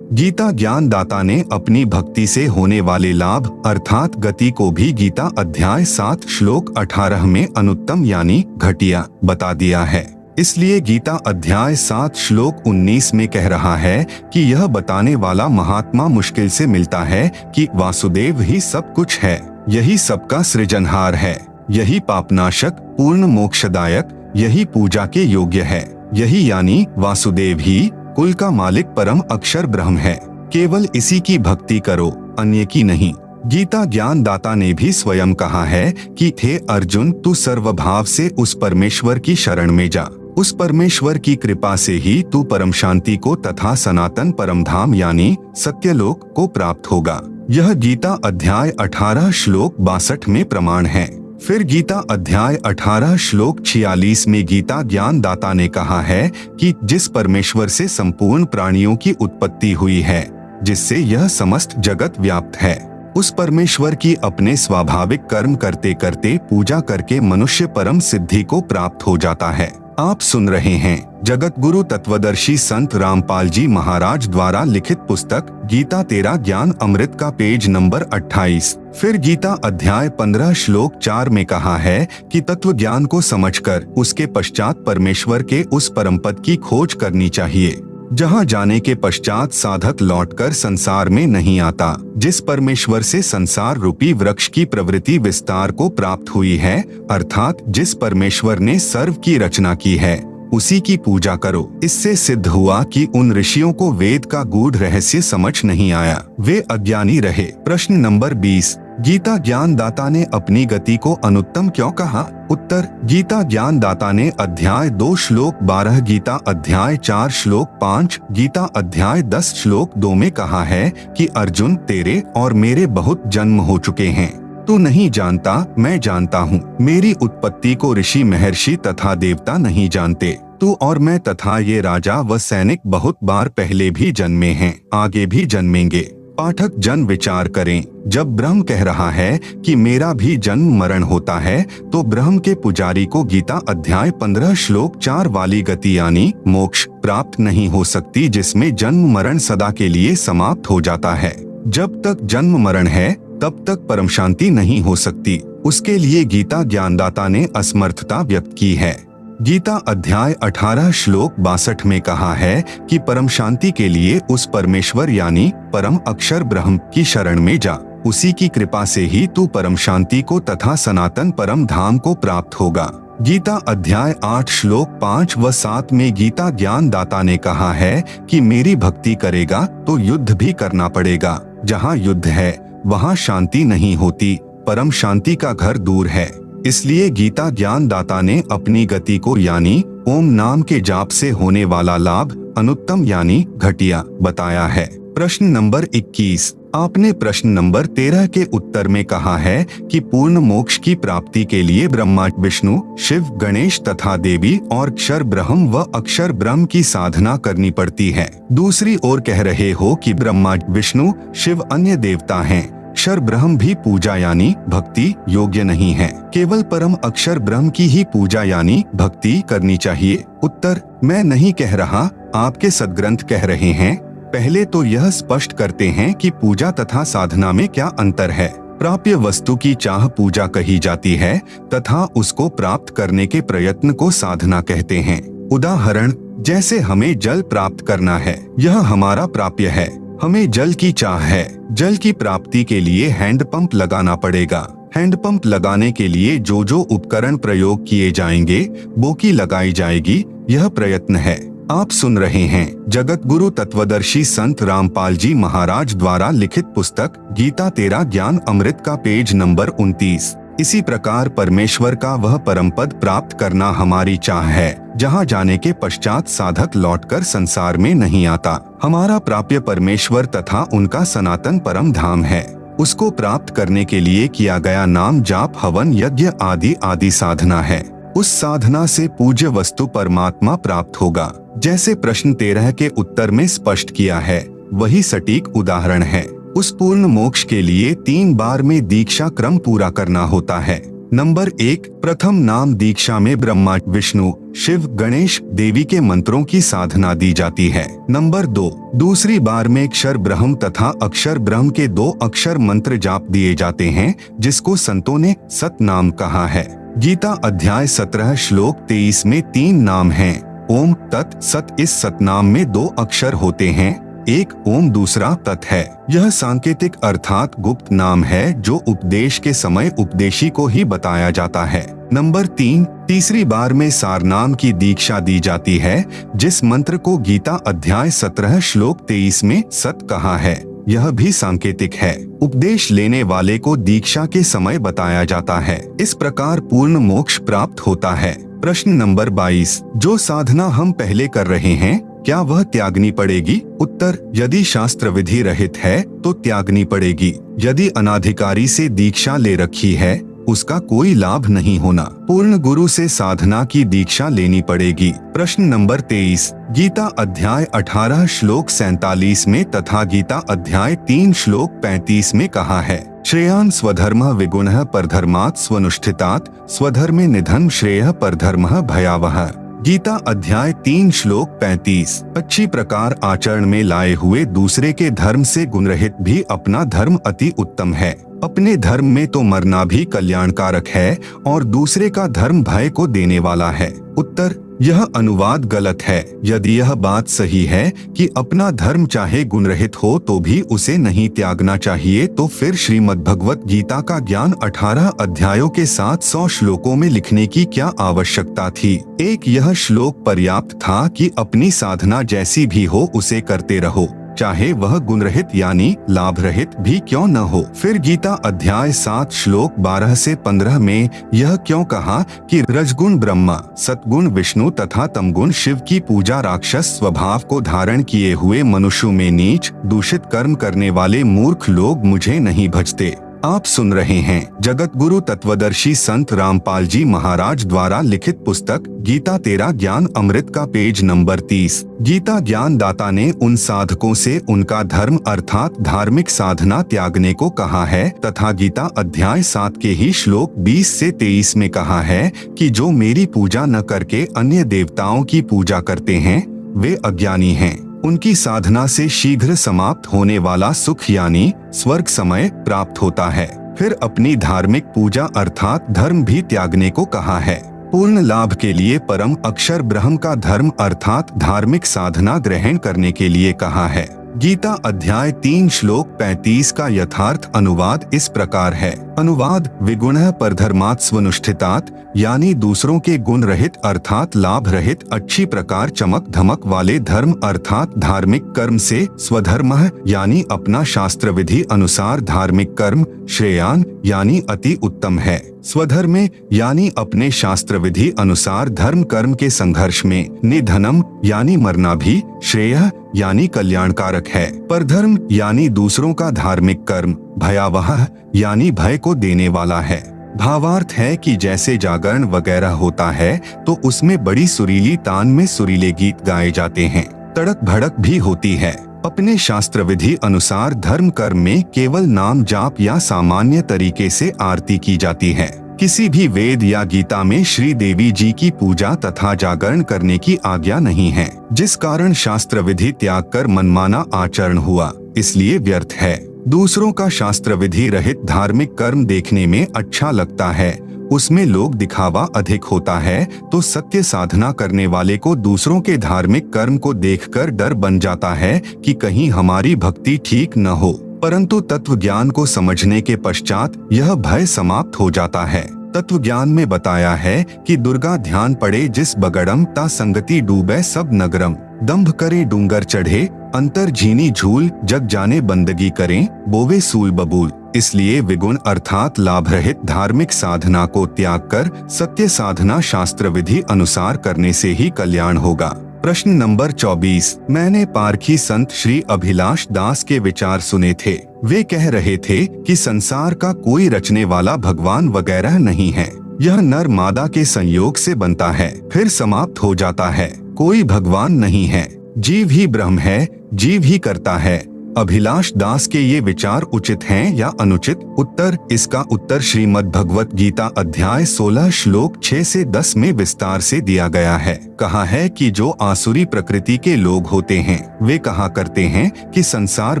गीता ज्ञान दाता ने अपनी भक्ति से होने वाले लाभ अर्थात गति को भी गीता अध्याय 7 श्लोक 18 में अनुत्तम यानी घटिया बता दिया है। इसलिए गीता अध्याय 7 श्लोक 19 में कह रहा है कि यह बताने वाला महात्मा मुश्किल से मिलता है कि वासुदेव ही सब कुछ है, यही सबका सृजनहार है, यही पापनाशक पूर्ण मोक्षदायक, यही पूजा के योग्य है, यही यानी वासुदेव ही कुल का मालिक परम अक्षर ब्रह्म है। केवल इसी की भक्ति करो, अन्य की नहीं। गीता ज्ञान दाता ने भी स्वयं कहा है कि हे अर्जुन, तू सर्वभाव से उस परमेश्वर की शरण में जा। उस परमेश्वर की कृपा से ही तू परम शांति को तथा सनातन परम धाम यानी सत्यलोक को प्राप्त होगा। यह गीता अध्याय 18 श्लोक 62 में प्रमाण है। फिर गीता अध्याय 18 श्लोक 46 में गीता ज्ञान दाता ने कहा है कि जिस परमेश्वर से संपूर्ण प्राणियों की उत्पत्ति हुई है, जिससे यह समस्त जगत व्याप्त है, उस परमेश्वर की अपने स्वाभाविक कर्म करते करते पूजा करके मनुष्य परम सिद्धि को प्राप्त हो जाता है। आप सुन रहे हैं जगत गुरु तत्वदर्शी संत रामपाल जी महाराज द्वारा लिखित पुस्तक गीता तेरा ज्ञान अमृत का पेज नंबर 28। फिर गीता अध्याय 15 श्लोक 4 में कहा है कि तत्व ज्ञान को समझकर उसके पश्चात परमेश्वर के उस परम पद की खोज करनी चाहिए, जहाँ जाने के पश्चात साधक लौटकर संसार में नहीं आता। जिस परमेश्वर से संसार रूपी वृक्ष की प्रवृत्ति विस्तार को प्राप्त हुई है, अर्थात जिस परमेश्वर ने सर्व की रचना की है, उसी की पूजा करो। इससे सिद्ध हुआ कि उन ऋषियों को वेद का गूढ़ रहस्य समझ नहीं आया, वे अज्ञानी रहे। प्रश्न नंबर 20, गीता ज्ञान दाता ने अपनी गति को अनुत्तम क्यों कहा? उत्तर: गीता ज्ञान दाता ने अध्याय 2 श्लोक 12, गीता अध्याय 4 श्लोक 5, गीता अध्याय 10 श्लोक 2 में कहा है कि अर्जुन, तेरे और मेरे बहुत जन्म हो चुके हैं, तू नहीं जानता, मैं जानता हूँ। मेरी उत्पत्ति को ऋषि महर्षि तथा देवता नहीं जानते। तू और मैं तथा ये राजा व सैनिक बहुत बार पहले भी जन्मे हैं, आगे भी जन्मेंगे। पाठक जन विचार करें, जब ब्रह्म कह रहा है कि मेरा भी जन्म मरण होता है, तो ब्रह्म के पुजारी को गीता अध्याय 15 श्लोक 4 वाली गति यानी मोक्ष प्राप्त नहीं हो सकती, जिसमें जन्म मरण सदा के लिए समाप्त हो जाता है। जब तक जन्म मरण है तब तक परम शांति नहीं हो सकती। उसके लिए गीता ज्ञानदाता ने असमर्थता व्यक्त की है। गीता अध्याय 18 श्लोक 62 में कहा है कि परम शांति के लिए उस परमेश्वर यानी परम अक्षर ब्रह्म की शरण में जा, उसी की कृपा से ही तू परम शांति को तथा सनातन परम धाम को प्राप्त होगा। गीता अध्याय 8 श्लोक 5 व 7 में गीता ज्ञान दाता ने कहा है कि मेरी भक्ति करेगा तो युद्ध भी करना पड़ेगा। जहाँ युद्ध है वहाँ शांति नहीं होती, परम शांति का घर दूर है। इसलिए गीता ज्ञान दाता ने अपनी गति को यानी ओम नाम के जाप से होने वाला लाभ अनुत्तम यानी घटिया बताया है। प्रश्न नंबर 21, आपने प्रश्न नंबर 13 के उत्तर में कहा है कि पूर्ण मोक्ष की प्राप्ति के लिए ब्रह्मा विष्णु शिव गणेश तथा देवी और क्षर ब्रह्म व अक्षर ब्रह्म की साधना करनी पड़ती है। दूसरी ओर कह रहे हो कि ब्रह्मा विष्णु शिव अन्य देवता हैं, अक्षर ब्रह्म भी पूजा यानी भक्ति योग्य नहीं है, केवल परम अक्षर ब्रह्म की ही पूजा यानी भक्ति करनी चाहिए। उत्तर: मैं नहीं कह रहा, आपके सद्ग्रंथ कह रहे हैं। पहले तो यह स्पष्ट करते हैं कि पूजा तथा साधना में क्या अंतर है। प्राप्य वस्तु की चाह पूजा कही जाती है तथा उसको प्राप्त करने के प्रयत्न को साधना कहते हैं। उदाहरण, जैसे हमें जल प्राप्त करना है, यह हमारा प्राप्य है। हमें जल की चाह है, जल की प्राप्ति के लिए हैंडपंप लगाना पड़ेगा। हैंडपंप लगाने के लिए जो जो उपकरण प्रयोग किए जाएंगे, बोकी लगाई जाएगी, यह प्रयत्न है। आप सुन रहे हैं जगत गुरु तत्वदर्शी संत रामपाल जी महाराज द्वारा लिखित पुस्तक गीता तेरा ज्ञान अमृत का पेज नंबर 29। इसी प्रकार परमेश्वर का वह परम पद प्राप्त करना हमारी चाह है, जहाँ जाने के पश्चात साधक लौटकर संसार में नहीं आता। हमारा प्राप्य परमेश्वर तथा उनका सनातन परम धाम है। उसको प्राप्त करने के लिए किया गया नाम जाप, हवन, यज्ञ आदि आदि साधना है। उस साधना से पूज्य वस्तु परमात्मा प्राप्त होगा। जैसे प्रश्न 13 के उत्तर में स्पष्ट किया है, वही सटीक उदाहरण है। उस पूर्ण मोक्ष के लिए 3 बार में दीक्षा क्रम पूरा करना होता है। नंबर 1, प्रथम नाम दीक्षा में ब्रह्मा, विष्णु, शिव, गणेश, देवी के मंत्रों की साधना दी जाती है। नंबर 2, दूसरी बार में अक्षर ब्रह्म तथा अक्षर ब्रह्म के 2 अक्षर मंत्र जाप दिए जाते हैं, जिसको संतों ने सत नाम कहा है। गीता अध्याय 17 श्लोक 23 में 3 नाम हैं, ओम, तत्, सत। इस सतनाम में 2 अक्षर होते हैं, एक ओम, दूसरा तत् है। यह सांकेतिक अर्थात गुप्त नाम है, जो उपदेश के समय उपदेशी को ही बताया जाता है। नंबर 3, तीसरी बार में सार नाम की दीक्षा दी जाती है, जिस मंत्र को गीता अध्याय 17 श्लोक 23 में सत कहा है। यह भी सांकेतिक है, उपदेश लेने वाले को दीक्षा के समय बताया जाता है। इस प्रकार पूर्ण मोक्ष प्राप्त होता है। प्रश्न नंबर 22, जो साधना हम पहले कर रहे हैं, क्या वह त्यागनी पड़ेगी? उत्तर, यदि शास्त्र विधि रहित है तो त्यागनी पड़ेगी। यदि अनाधिकारी से दीक्षा ले रखी है, उसका कोई लाभ नहीं होना। पूर्ण गुरु से साधना की दीक्षा लेनी पड़ेगी। प्रश्न नंबर 23, गीता अध्याय 18 श्लोक 47 में तथा गीता अध्याय 3 श्लोक 35 में कहा है, श्रेयान् स्वधर्मः विगुणः परधर्मात् स्वनुष्ठितात् स्वधर्मे निधनं श्रेयः परधर्मः भयावहः। गीता अध्याय 3 श्लोक 35। अच्छी प्रकार आचरण में लाए हुए दूसरे के धर्म से गुणरहित भी अपना धर्म अति उत्तम है। अपने धर्म में तो मरना भी कल्याणकारक है और दूसरे का धर्म भय को देने वाला है। उत्तर, यह अनुवाद गलत है। यदि यह बात सही है कि अपना धर्म चाहे गुणरहित हो तो भी उसे नहीं त्यागना चाहिए, तो फिर श्रीमद् भगवत गीता का ज्ञान 18 अध्यायों के 700 श्लोकों में लिखने की क्या आवश्यकता थी? एक यह श्लोक पर्याप्त था कि अपनी साधना जैसी भी हो उसे करते रहो, चाहे वह गुणरहित यानी लाभ रहित भी क्यों न हो। फिर गीता अध्याय 7 श्लोक 12 से 15 में यह क्यों कहा कि रजगुण ब्रह्मा, सतगुण विष्णु तथा तमगुण शिव की पूजा राक्षस स्वभाव को धारण किए हुए मनुष्यों में नीच दूषित कर्म करने वाले मूर्ख लोग मुझे नहीं भजते। आप सुन रहे हैं जगत गुरु तत्वदर्शी संत रामपाल जी महाराज द्वारा लिखित पुस्तक गीता तेरा ज्ञान अमृत का पेज नंबर 30। गीता ज्ञान दाता ने उन साधकों से उनका धर्म अर्थात धार्मिक साधना त्यागने को कहा है तथा गीता अध्याय 7 के ही श्लोक 20 से 23 में कहा है कि जो मेरी पूजा न करके अन्य देवताओं की पूजा करते हैं, वे अज्ञानी हैं। उनकी साधना से शीघ्र समाप्त होने वाला सुख यानी स्वर्ग समय प्राप्त होता है। फिर अपनी धार्मिक पूजा अर्थात धर्म भी त्यागने को कहा है। पूर्ण लाभ के लिए परम अक्षर ब्रह्म का धर्म अर्थात धार्मिक साधना ग्रहण करने के लिए कहा है। गीता अध्याय 3 श्लोक 35 का यथार्थ अनुवाद इस प्रकार है। अनुवाद, विगुणः परधर्मात् स्वनुष्ठितात्, यानी दूसरों के गुण रहित अर्थात लाभ रहित अच्छी प्रकार चमक धमक वाले धर्म अर्थात धार्मिक कर्म से, स्वधर्मः यानी अपना शास्त्र विधि अनुसार धार्मिक कर्म, श्रेयान यानी अति उत्तम है, स्वधर्मे यानी अपने शास्त्र विधि अनुसार धर्म कर्म के संघर्ष में, निधनम यानी मरना भी, श्रेयः यानी कल्याणकारक है, परधर्म यानी दूसरों का धार्मिक कर्म, भयावह यानी भय को देने वाला है। भावार्थ है कि जैसे जागरण वगैरह होता है तो उसमें बड़ी सुरीली तान में सुरीले गीत गाए जाते हैं, तड़क भड़क भी होती है। अपने शास्त्र विधि अनुसार धर्म कर्म में केवल नाम जाप या सामान्य तरीके से आरती की जाती है। किसी भी वेद या गीता में श्री देवी जी की पूजा तथा जागरण करने की आज्ञा नहीं है, जिस कारण शास्त्र विधि त्याग कर मनमाना आचरण हुआ, इसलिए व्यर्थ है। दूसरों का शास्त्र विधि रहित धार्मिक कर्म देखने में अच्छा लगता है, उसमें लोग दिखावा अधिक होता है, तो सत्य साधना करने वाले को दूसरों के धार्मिक कर्म को देखकर डर बन जाता है कि कहीं हमारी भक्ति ठीक न हो। परंतु तत्व ज्ञान को समझने के पश्चात यह भय समाप्त हो जाता है। तत्व ज्ञान में बताया है कि दुर्गा ध्यान पड़े जिस बगड़म ता संगति डूबे सब नगरम, दंभ करे डूंगर चढ़े अंतर झीनी झूल, जग जाने बंदगी करें बोवे सूल बबूल। इसलिए विगुण अर्थात लाभ रहित धार्मिक साधना को त्याग कर सत्य साधना शास्त्र विधि अनुसार करने से ही कल्याण होगा। प्रश्न नंबर 24, मैंने पारखी संत श्री अभिलाष दास के विचार सुने थे। वे कह रहे थे कि संसार का कोई रचने वाला भगवान वगैरह नहीं है, यह नर मादा के संयोग से बनता है फिर समाप्त हो जाता है, कोई भगवान नहीं है, जीव ही ब्रह्म है, जीव ही करता है। अभिलाष दास के ये विचार उचित हैं या अनुचित? उत्तर, इसका उत्तर श्रीमद् भगवत गीता अध्याय 16 श्लोक 6 से 10 में विस्तार से दिया गया है। कहा है कि जो आसुरी प्रकृति के लोग होते हैं वे कहा करते हैं कि संसार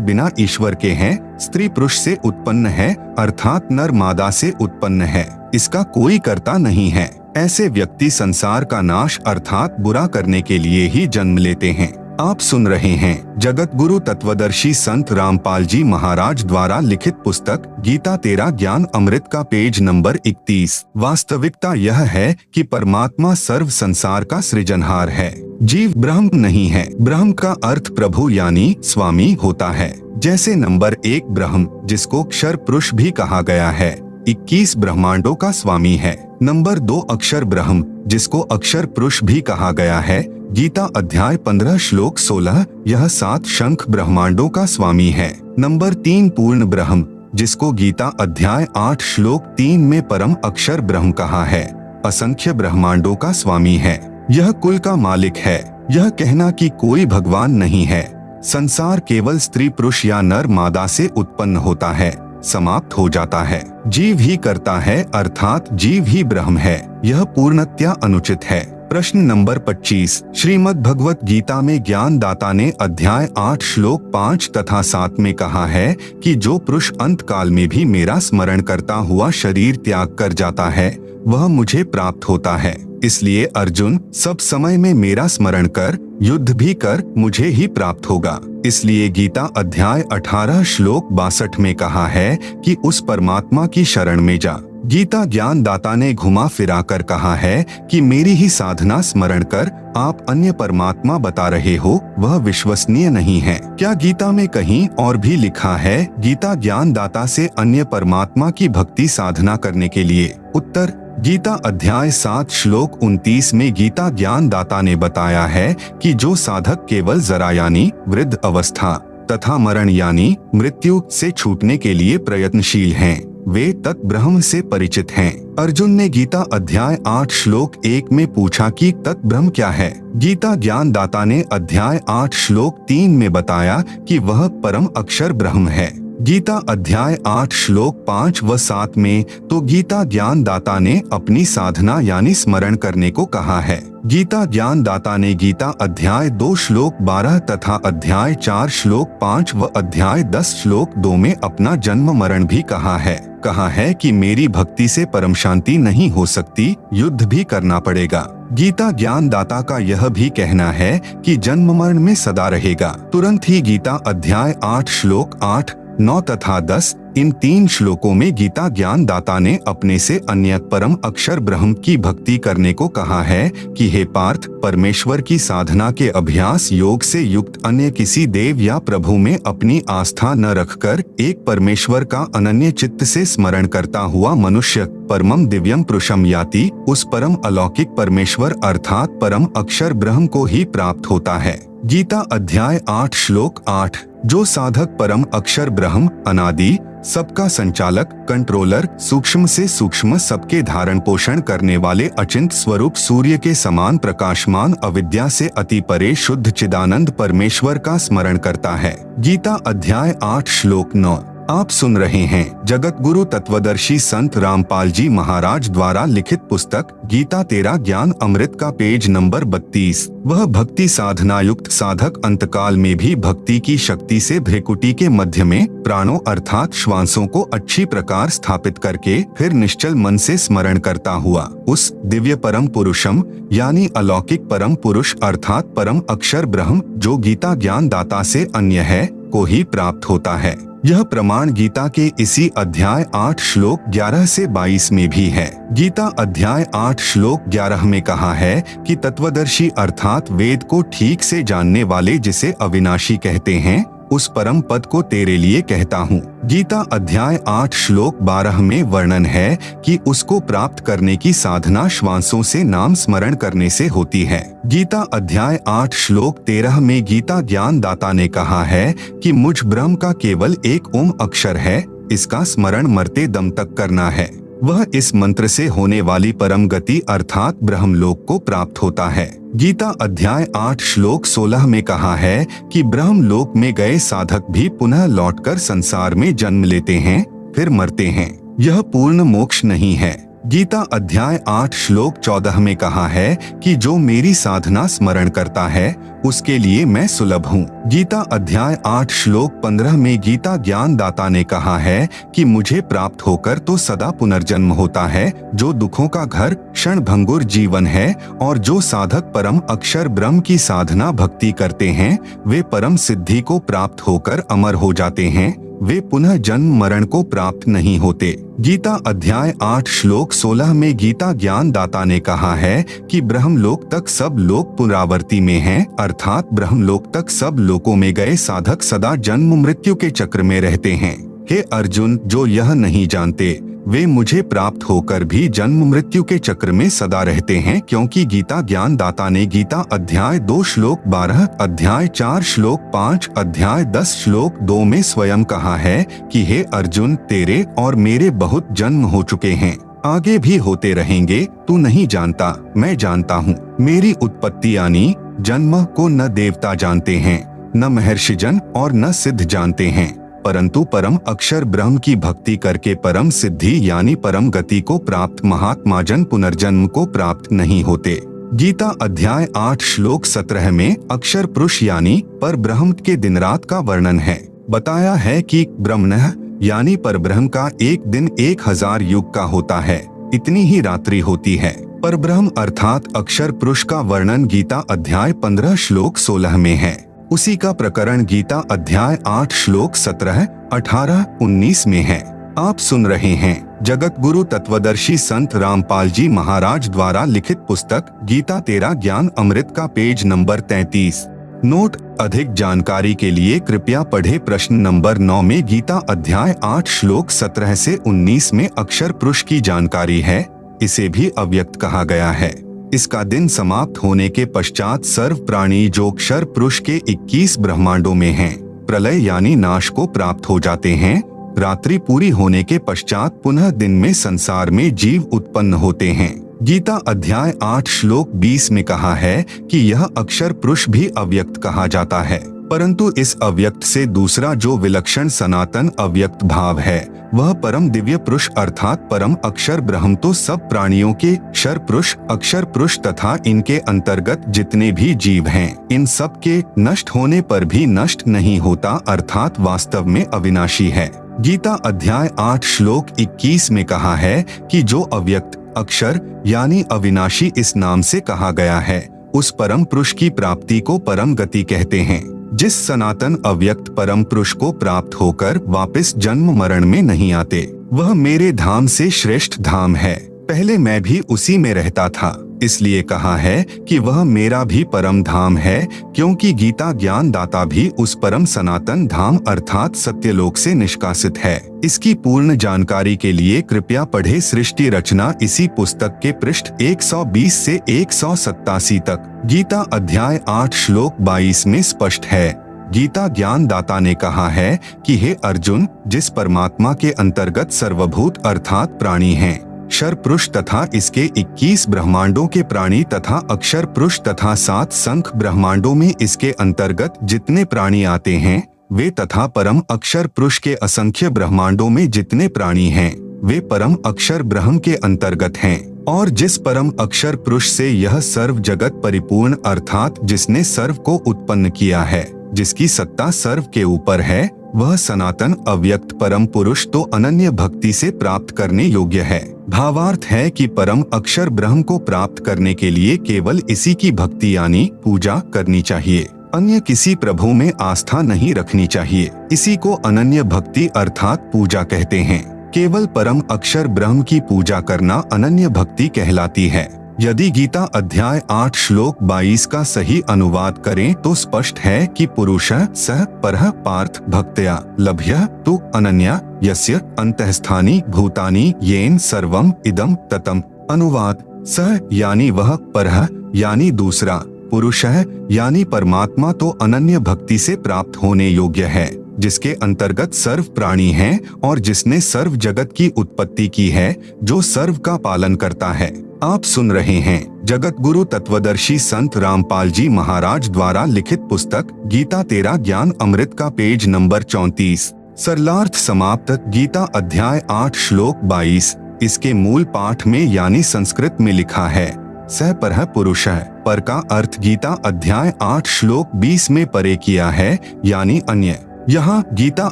बिना ईश्वर के है, स्त्री पुरुष से उत्पन्न है अर्थात नर मादा से उत्पन्न है, इसका कोई कर्ता नहीं है। ऐसे व्यक्ति संसार का नाश अर्थात बुरा करने के लिए ही जन्म लेते हैं। आप सुन रहे हैं जगत गुरु तत्वदर्शी संत रामपाल जी महाराज द्वारा लिखित पुस्तक गीता तेरा ज्ञान अमृत का पेज नंबर 31। वास्तविकता यह है कि परमात्मा सर्व संसार का सृजनहार है, जीव ब्रह्म नहीं है। ब्रह्म का अर्थ प्रभु यानी स्वामी होता है। जैसे नंबर 1 ब्रह्म जिसको अक्षर पुरुष भी कहा गया है 21 ब्रह्मांडों का स्वामी है। नंबर 2 अक्षर ब्रह्म जिसको अक्षर पुरुष भी कहा गया है, गीता अध्याय 15 श्लोक 16, यह 7 शंख ब्रह्मांडों का स्वामी है। नंबर 3 पूर्ण ब्रह्म जिसको गीता अध्याय 8 श्लोक 3 में परम अक्षर ब्रह्म कहा है, असंख्य ब्रह्मांडों का स्वामी है, यह कुल का मालिक है। यह कहना कि कोई भगवान नहीं है, संसार केवल स्त्री पुरुष या नर मादा से उत्पन्न होता है, समाप्त हो जाता है, जीव ही करता है अर्थात जीव ही ब्रह्म है, यह पूर्णतया अनुचित है। प्रश्न नंबर 25, श्रीमद् भगवत गीता में ज्ञान दाता ने अध्याय 8 श्लोक 5 तथा 7 में कहा है कि जो पुरुष अंत काल में भी मेरा स्मरण करता हुआ शरीर त्याग कर जाता है वह मुझे प्राप्त होता है। इसलिए अर्जुन सब समय में मेरा स्मरण कर, युद्ध भी कर, मुझे ही प्राप्त होगा। इसलिए गीता अध्याय 18 श्लोक 62 में कहा है कि उस परमात्मा की शरण में जा। गीता ज्ञान दाता ने घुमा फिरा कर कहा है कि मेरी ही साधना स्मरण कर आप अन्य परमात्मा बता रहे हो, वह विश्वसनीय नहीं है। क्या गीता में कहीं और भी लिखा है गीता ज्ञान दाता से अन्य परमात्मा की भक्ति साधना करने के लिए? उत्तर, गीता अध्याय 7 श्लोक 29 में गीता ज्ञान दाता ने बताया है कि जो साधक केवल जरा यानी वृद्ध अवस्था तथा मरण यानी मृत्यु से छूटने के लिए प्रयत्नशील हैं, वे तत्ब्रह्म से परिचित हैं। अर्जुन ने गीता अध्याय 8 श्लोक 1 में पूछा कि तत्ब्रह्म क्या है? गीता ज्ञान दाता ने अध्याय 8 श्लोक 3 में बताया कि वह परम अक्षर ब्रह्म है। गीता अध्याय 8 श्लोक 5 व 7 में तो गीता ज्ञान दाता ने अपनी साधना यानी स्मरण करने को कहा है। गीता ज्ञान दाता ने गीता अध्याय 2 श्लोक 12 तथा अध्याय 4 श्लोक 5 व अध्याय 10 श्लोक 2 में अपना जन्म मरण भी कहा है कि मेरी भक्ति से परम शांति नहीं हो सकती, युद्ध भी करना पड़ेगा। गीता ज्ञान दाता का यह भी कहना है कि जन्म मरण में सदा रहेगा। तुरंत ही गीता अध्याय 8 श्लोक 8, 9 तथा 10 इन 3 श्लोकों में गीता ज्ञान दाता ने अपने से अन्य परम अक्षर ब्रह्म की भक्ति करने को कहा है कि हे पार्थ, परमेश्वर की साधना के अभ्यास योग से युक्त अन्य किसी देव या प्रभु में अपनी आस्था न रखकर एक परमेश्वर का अनन्य चित्त से स्मरण करता हुआ मनुष्य परमम दिव्यम पुरुषम याति, उस परम अलौकिक परमेश्वर अर्थात परम अक्षर ब्रह्म को ही प्राप्त होता है। गीता अध्याय 8 श्लोक 8, जो साधक परम अक्षर ब्रह्म अनादि सबका संचालक कंट्रोलर सूक्ष्म से सूक्ष्म सबके धारण पोषण करने वाले अचिंत स्वरूप सूर्य के समान प्रकाशमान अविद्या से अति परे शुद्ध चिदानंद परमेश्वर का स्मरण करता है। गीता अध्याय 8 श्लोक 9। आप सुन रहे हैं जगत गुरु तत्वदर्शी संत रामपाल जी महाराज द्वारा लिखित पुस्तक गीता तेरा ज्ञान अमृत का पेज नंबर 32। वह भक्ति साधना युक्त साधक अंतकाल में भी भक्ति की शक्ति से भ्रेकुटी के मध्य में प्राणों अर्थात श्वासों को अच्छी प्रकार स्थापित करके फिर निश्चल मन से स्मरण करता हुआ उस दिव्य परम पुरुषम यानी अलौकिक परम पुरुष अर्थात परम अक्षर ब्रह्म जो गीता ज्ञान दाता से अन्य है को ही प्राप्त होता है। यह प्रमाण गीता के इसी अध्याय 8 श्लोक 11 से 22 में भी है। गीता अध्याय 8 श्लोक 11 में कहा है कि तत्वदर्शी अर्थात वेद को ठीक से जानने वाले, जिसे अविनाशी कहते हैं, उस परम पद को तेरे लिए कहता हूँ। गीता अध्याय 8 श्लोक 12 में वर्णन है कि उसको प्राप्त करने की साधना श्वासों से नाम स्मरण करने से होती है। गीता अध्याय 8 श्लोक 13 में गीता ज्ञान दाता ने कहा है कि मुझ ब्रह्म का केवल एक ओम अक्षर है, इसका स्मरण मरते दम तक करना है। वह इस मंत्र से होने वाली परम गति अर्थात ब्रह्मलोक को प्राप्त होता है। गीता अध्याय 8 श्लोक 16 में कहा है कि ब्रह्मलोक में गए साधक भी पुनः लौटकर संसार में जन्म लेते हैं, फिर मरते हैं। यह पूर्ण मोक्ष नहीं है। गीता अध्याय 8 श्लोक 14 में कहा है कि जो मेरी साधना स्मरण करता है उसके लिए मैं सुलभ हूँ। गीता अध्याय 8 श्लोक 15 में गीता ज्ञान दाता ने कहा है कि मुझे प्राप्त होकर तो सदा पुनर्जन्म होता है, जो दुखों का घर क्षण भंगुर जीवन है, और जो साधक परम अक्षर ब्रह्म की साधना भक्ति करते हैं वे परम सिद्धि को प्राप्त होकर अमर हो जाते हैं, वे पुनः जन्म मरण को प्राप्त नहीं होते। गीता अध्याय 8 श्लोक 16 में गीता ज्ञान दाता ने कहा है कि ब्रह्मलोक तक सब लोग पुनरावर्ती में हैं, अर्थात ब्रह्मलोक तक सब लोकों में गए साधक सदा जन्म मृत्यु के चक्र में रहते हैं। हे अर्जुन, जो यह नहीं जानते वे मुझे प्राप्त होकर भी जन्म मृत्यु के चक्र में सदा रहते हैं, क्योंकि गीता ज्ञान दाता ने गीता अध्याय 2 श्लोक 12, अध्याय 4 श्लोक 5, अध्याय 10 श्लोक 2 में स्वयं कहा है कि हे अर्जुन, तेरे और मेरे बहुत जन्म हो चुके हैं, आगे भी होते रहेंगे, तू नहीं जानता, मैं जानता हूँ। मेरी उत्पत्ति यानी जन्म को न देवता जानते हैं, न महर्षिजन और न सिद्ध जानते हैं, परंतु परम अक्षर ब्रह्म की भक्ति करके परम सिद्धि यानी परम गति को प्राप्त महात्मा जन पुनर्जन्म को प्राप्त नहीं होते। गीता अध्याय 8 श्लोक 17 में अक्षर पुरुष यानी पर ब्रह्म के दिन रात का वर्णन है। बताया है कि ब्रह्मणः यानी पर ब्रह्म का एक दिन 1000 युग का होता है, इतनी ही रात्रि होती है। पर ब्रह्म अर्थात अक्षर पुरुष का वर्णन गीता अध्याय 15 श्लोक 16 में है। उसी का प्रकरण गीता अध्याय 8 श्लोक 17, 18, 19 में है। आप सुन रहे हैं जगत गुरु तत्वदर्शी संत रामपाल जी महाराज द्वारा लिखित पुस्तक गीता तेरा ज्ञान अमृत का पेज नंबर 33। नोट: अधिक जानकारी के लिए कृपया पढ़े प्रश्न नंबर 9 में गीता अध्याय 8 श्लोक 17 से 19 में अक्षर पुरुष की जानकारी है। इसे भी अव्यक्त कहा गया है। इसका दिन समाप्त होने के पश्चात सर्व प्राणी जो अक्षर पुरुष के 21 ब्रह्मांडों में हैं, प्रलय यानी नाश को प्राप्त हो जाते हैं। रात्रि पूरी होने के पश्चात पुनः दिन में संसार में जीव उत्पन्न होते हैं। गीता अध्याय 8 श्लोक 20 में कहा है कि यह अक्षर पुरुष भी अव्यक्त कहा जाता है, परंतु इस अव्यक्त से दूसरा जो विलक्षण सनातन अव्यक्त भाव है वह परम दिव्य पुरुष अर्थात परम अक्षर ब्रह्म तो सब प्राणियों के अक्षर पुरुष तथा इनके अंतर्गत जितने भी जीव हैं, इन सब के नष्ट होने पर भी नष्ट नहीं होता, अर्थात वास्तव में अविनाशी है। गीता अध्याय 8 श्लोक 21 में कहा है कि जो अव्यक्त अक्षर यानी अविनाशी इस नाम से कहा गया है, उस परम पुरुष की प्राप्ति को परम गति कहते हैं। जिस सनातन अव्यक्त परम पुरुष को प्राप्त होकर वापस जन्म मरण में नहीं आते, वह मेरे धाम से श्रेष्ठ धाम है। पहले मैं भी उसी में रहता था, इसलिए कहा है कि वह मेरा भी परम धाम है, क्योंकि गीता ज्ञान दाता भी उस परम सनातन धाम अर्थात सत्यलोक से निष्कासित है। इसकी पूर्ण जानकारी के लिए कृपया पढ़े सृष्टि रचना इसी पुस्तक के पृष्ठ 120 से 187 तक। गीता अध्याय 8 श्लोक 22 में स्पष्ट है। गीता ज्ञान दाता ने कहा है कि हे अर्जुन, जिस परमात्मा के अंतर्गत सर्वभूत अर्थात प्राणी हैं, अक्षर पुरुष तथा इसके 21 ब्रह्मांडों के प्राणी तथा अक्षर पुरुष तथा 7 संख ब्रह्मांडों में इसके अंतर्गत जितने प्राणी आते हैं वे तथा परम अक्षर पुरुष के असंख्य ब्रह्मांडों में जितने प्राणी हैं वे परम अक्षर ब्रह्म के अंतर्गत हैं। और जिस परम अक्षर पुरुष से यह सर्व जगत परिपूर्ण अर्थात जिसने सर्व को उत्पन्न किया है, जिसकी सत्ता सर्व के ऊपर है, वह सनातन अव्यक्त परम पुरुष तो अनन्य भक्ति से प्राप्त करने योग्य है। भावार्थ है कि परम अक्षर ब्रह्म को प्राप्त करने के लिए केवल इसी की भक्ति यानी पूजा करनी चाहिए। अन्य किसी प्रभु में आस्था नहीं रखनी चाहिए। इसी को अनन्य भक्ति अर्थात पूजा कहते हैं। केवल परम अक्षर ब्रह्म की पूजा करना अनन्य भक्ति कहलाती है। यदि गीता अध्याय 8 श्लोक 22 का सही अनुवाद करें तो स्पष्ट है कि पुरुषः सः परः पार्थ भक्त्या लभ्यः तु अनन्या यस्य अंतःस्थानि भूतानि येन सर्वम इदम ततम। अनुवाद: सः यानी वह, परः यानी दूसरा, पुरुषः यानी परमात्मा तो अनन्य भक्ति से प्राप्त होने योग्य है, जिसके अंतर्गत सर्व प्राणी हैं और जिसने सर्व जगत की उत्पत्ति की है, जो सर्व का पालन करता है। आप सुन रहे हैं जगत गुरु तत्वदर्शी संत रामपाल जी महाराज द्वारा लिखित पुस्तक गीता तेरा ज्ञान अमृत का पेज नंबर 34। सरलार्थ समाप्त। गीता अध्याय 8 श्लोक 22। इसके मूल पाठ में यानी संस्कृत में लिखा है सह परः पुरुषः। पर का अर्थ गीता अध्याय 8 श्लोक 20 में परे किया है, यानी अन्य। यहाँ गीता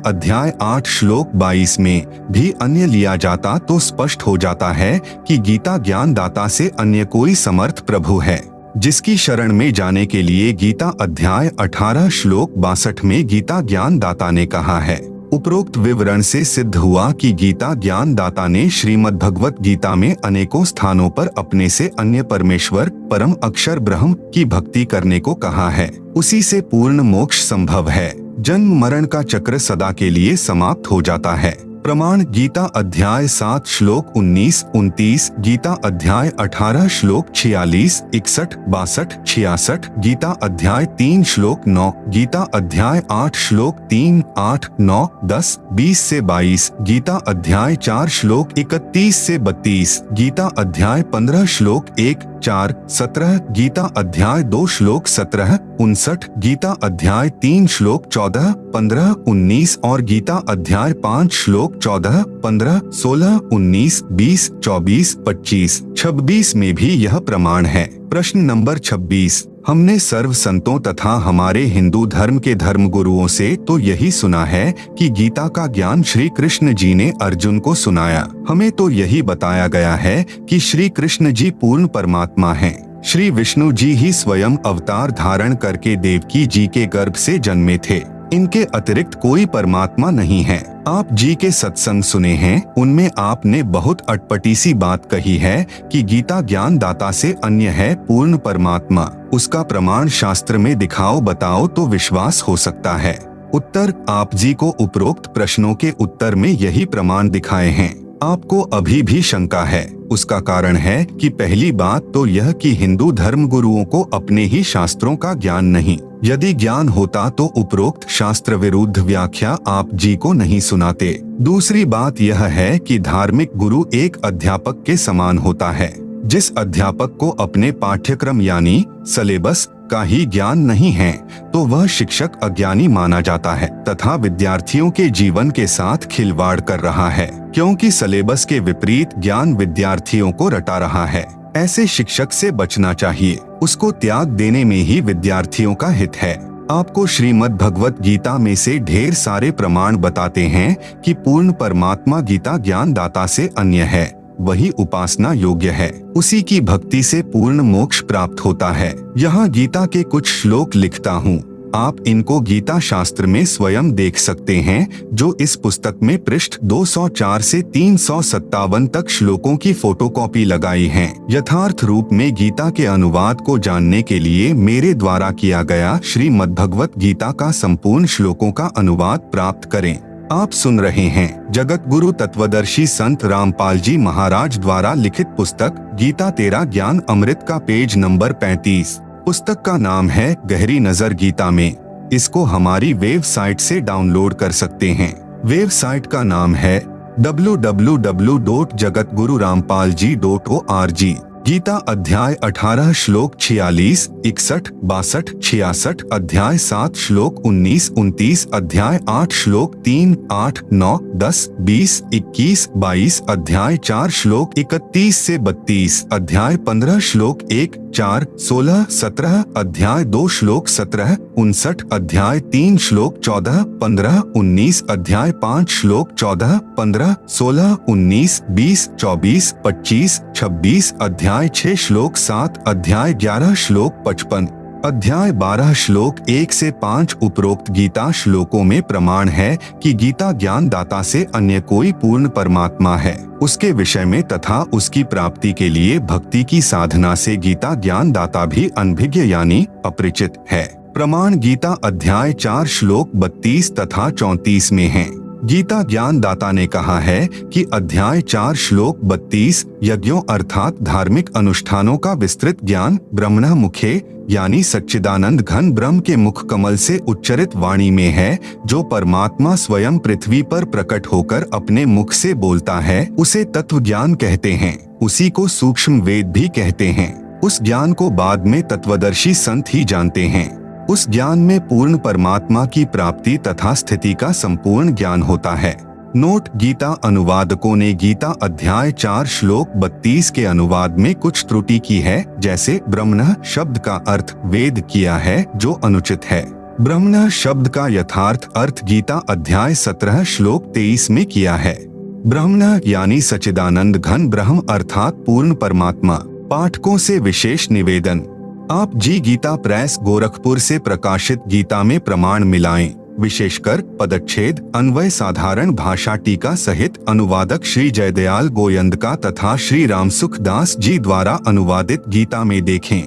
अध्याय 8 श्लोक 22 में भी अन्य लिया जाता तो स्पष्ट हो जाता है कि गीता ज्ञान दाता से अन्य कोई समर्थ प्रभु है, जिसकी शरण में जाने के लिए गीता अध्याय 18 श्लोक 62 में गीता ज्ञान दाता ने कहा है। उपरोक्त विवरण से सिद्ध हुआ कि गीता ज्ञान दाता ने श्रीमद् भगवत गीता में अनेकों स्थानों पर अपने से अन्य परमेश्वर परम अक्षर ब्रह्म की भक्ति करने को कहा है। उसी से पूर्ण मोक्ष संभव है। जन्म मरण का चक्र सदा के लिए समाप्त हो जाता है। प्रमाण: गीता अध्याय 7 श्लोक 19-29, गीता अध्याय 18 श्लोक 46, 61, 62, 66, गीता अध्याय 3 श्लोक 9, गीता अध्याय 8 श्लोक 3, 8, 9, 10, 20 से 22, गीता अध्याय 4 श्लोक 31 से 32, गीता अध्याय 15 श्लोक 1, 4, 17, गीता अध्याय 2 श्लोक 17, 59, गीता अध्याय 3 श्लोक 14, 15, 19 और गीता अध्याय 5 श्लोक 14, 15, 16, 19, 20, 24, 25, 26 में भी यह प्रमाण है। प्रश्न नंबर 26। हमने सर्व संतों तथा हमारे हिंदू धर्म के धर्म गुरुओं से तो यही सुना है कि गीता का ज्ञान श्री कृष्ण जी ने अर्जुन को सुनाया। हमें तो यही बताया गया है कि श्री कृष्ण जी पूर्ण परमात्मा हैं। श्री विष्णु जी ही स्वयं अवतार धारण करके देवकी जी के गर्भ से जन्मे थे। इनके अतिरिक्त कोई परमात्मा नहीं है। आप जी के सत्संग सुने हैं, उनमें आपने बहुत अटपटी सी बात कही है कि गीता ज्ञान दाता से अन्य है पूर्ण परमात्मा। उसका प्रमाण शास्त्र में दिखाओ, बताओ तो विश्वास हो सकता है। उत्तर: आप जी को उपरोक्त प्रश्नों के उत्तर में यही प्रमाण दिखाए हैं। आपको अभी भी शंका है। उसका कारण है कि पहली बात तो यह कि हिंदू धर्म गुरुओं को अपने ही शास्त्रों का ज्ञान नहीं। यदि ज्ञान होता तो उपरोक्त शास्त्र विरुद्ध व्याख्या आप जी को नहीं सुनाते। दूसरी बात यह है कि धार्मिक गुरु एक अध्यापक के समान होता है। जिस अध्यापक को अपने पाठ्यक्रम यानी सिलेबस का ही ज्ञान नहीं है तो वह शिक्षक अज्ञानी माना जाता है तथा विद्यार्थियों के जीवन के साथ खिलवाड़ कर रहा है, क्योंकि सिलेबस के विपरीत ज्ञान विद्यार्थियों को रटा रहा है। ऐसे शिक्षक से बचना चाहिए। उसको त्याग देने में ही विद्यार्थियों का हित है। आपको श्रीमद् भगवत गीता में से ढेर सारे प्रमाण बताते हैं कि पूर्ण परमात्मा गीता ज्ञान दाता से अन्य है, वही उपासना योग्य है। उसी की भक्ति से पूर्ण मोक्ष प्राप्त होता है। यहाँ गीता के कुछ श्लोक लिखता हूँ, आप इनको गीता शास्त्र में स्वयं देख सकते हैं, जो इस पुस्तक में पृष्ठ 204 से 357 तक श्लोकों की फोटोकॉपी लगाई है। यथार्थ रूप में गीता के अनुवाद को जानने के लिए मेरे द्वारा किया गया श्रीमद्भगवत गीता का संपूर्ण श्लोकों का अनुवाद प्राप्त करें। आप सुन रहे हैं जगत गुरु तत्वदर्शी संत रामपाल जी महाराज द्वारा लिखित पुस्तक गीता तेरा ज्ञान अमृत का पेज नंबर 35। पुस्तक का नाम है गहरी नजर गीता में। इसको हमारी वेबसाइट से डाउनलोड कर सकते हैं। वेबसाइट का नाम है www.jagatgururampalji.org। गीता अध्याय 18 श्लोक 46, 61, 62, 66, अध्याय 7 श्लोक 19, 29, अध्याय 8 श्लोक 3, 8, 9, 10, 20, 21, 22, अध्याय 4 श्लोक 31 से 32, अध्याय 15 श्लोक 1, 4, 16, 17, अध्याय 2 श्लोक 17, 59, अध्याय 3 श्लोक 14, 15, 19, अध्याय 5 श्लोक 14, 15, 16, 19, 20, 24, 25, 26, अध्याय 6 श्लोक 7, अध्याय 11 श्लोक 55, अध्याय 12 श्लोक 1 से 5 उपरोक्त गीता श्लोकों में प्रमाण है कि गीता ज्ञान दाता से अन्य कोई पूर्ण परमात्मा है, उसके विषय में तथा उसकी प्राप्ति के लिए भक्ति की साधना से गीता ज्ञान दाता भी अनभिज्ञ यानी अपरिचित है। प्रमाण गीता अध्याय 4 श्लोक 32 तथा 34 में है। गीता ज्ञान दाता ने कहा है कि अध्याय 4 श्लोक 32 यज्ञों अर्थात धार्मिक अनुष्ठानों का विस्तृत ज्ञान ब्रह्मणः मुखे यानी सच्चिदानंद घन ब्रह्म के मुख कमल से उच्चरित वाणी में है, जो परमात्मा स्वयं पृथ्वी पर प्रकट होकर अपने मुख से बोलता है, उसे तत्व ज्ञान कहते हैं। उसी को सूक्ष्म वेद भी कहते हैं। उस ज्ञान को बाद में तत्वदर्शी संत ही जानते हैं। उस ज्ञान में पूर्ण परमात्मा की प्राप्ति तथा स्थिति का संपूर्ण ज्ञान होता है। नोट: गीता अनुवादकों ने गीता अध्याय 4 श्लोक 32 के अनुवाद में कुछ त्रुटि की है, जैसे ब्रह्मणः शब्द का अर्थ वेद किया है, जो अनुचित है। ब्रह्मणः शब्द का यथार्थ अर्थ गीता अध्याय 17 श्लोक 23 में किया है। ब्रह्मणः यानी सच्चिदानंद घन ब्रह्म अर्थात पूर्ण परमात्मा। पाठकों से विशेष निवेदन: आप जी गीता प्रेस गोरखपुर से प्रकाशित गीता में प्रमाण मिलाएं, विशेषकर पदच्छेद अन्वय साधारण भाषा टीका सहित अनुवादक श्री जयदयाल गोयंदका तथा श्री रामसुख दास जी द्वारा अनुवादित गीता में देखें।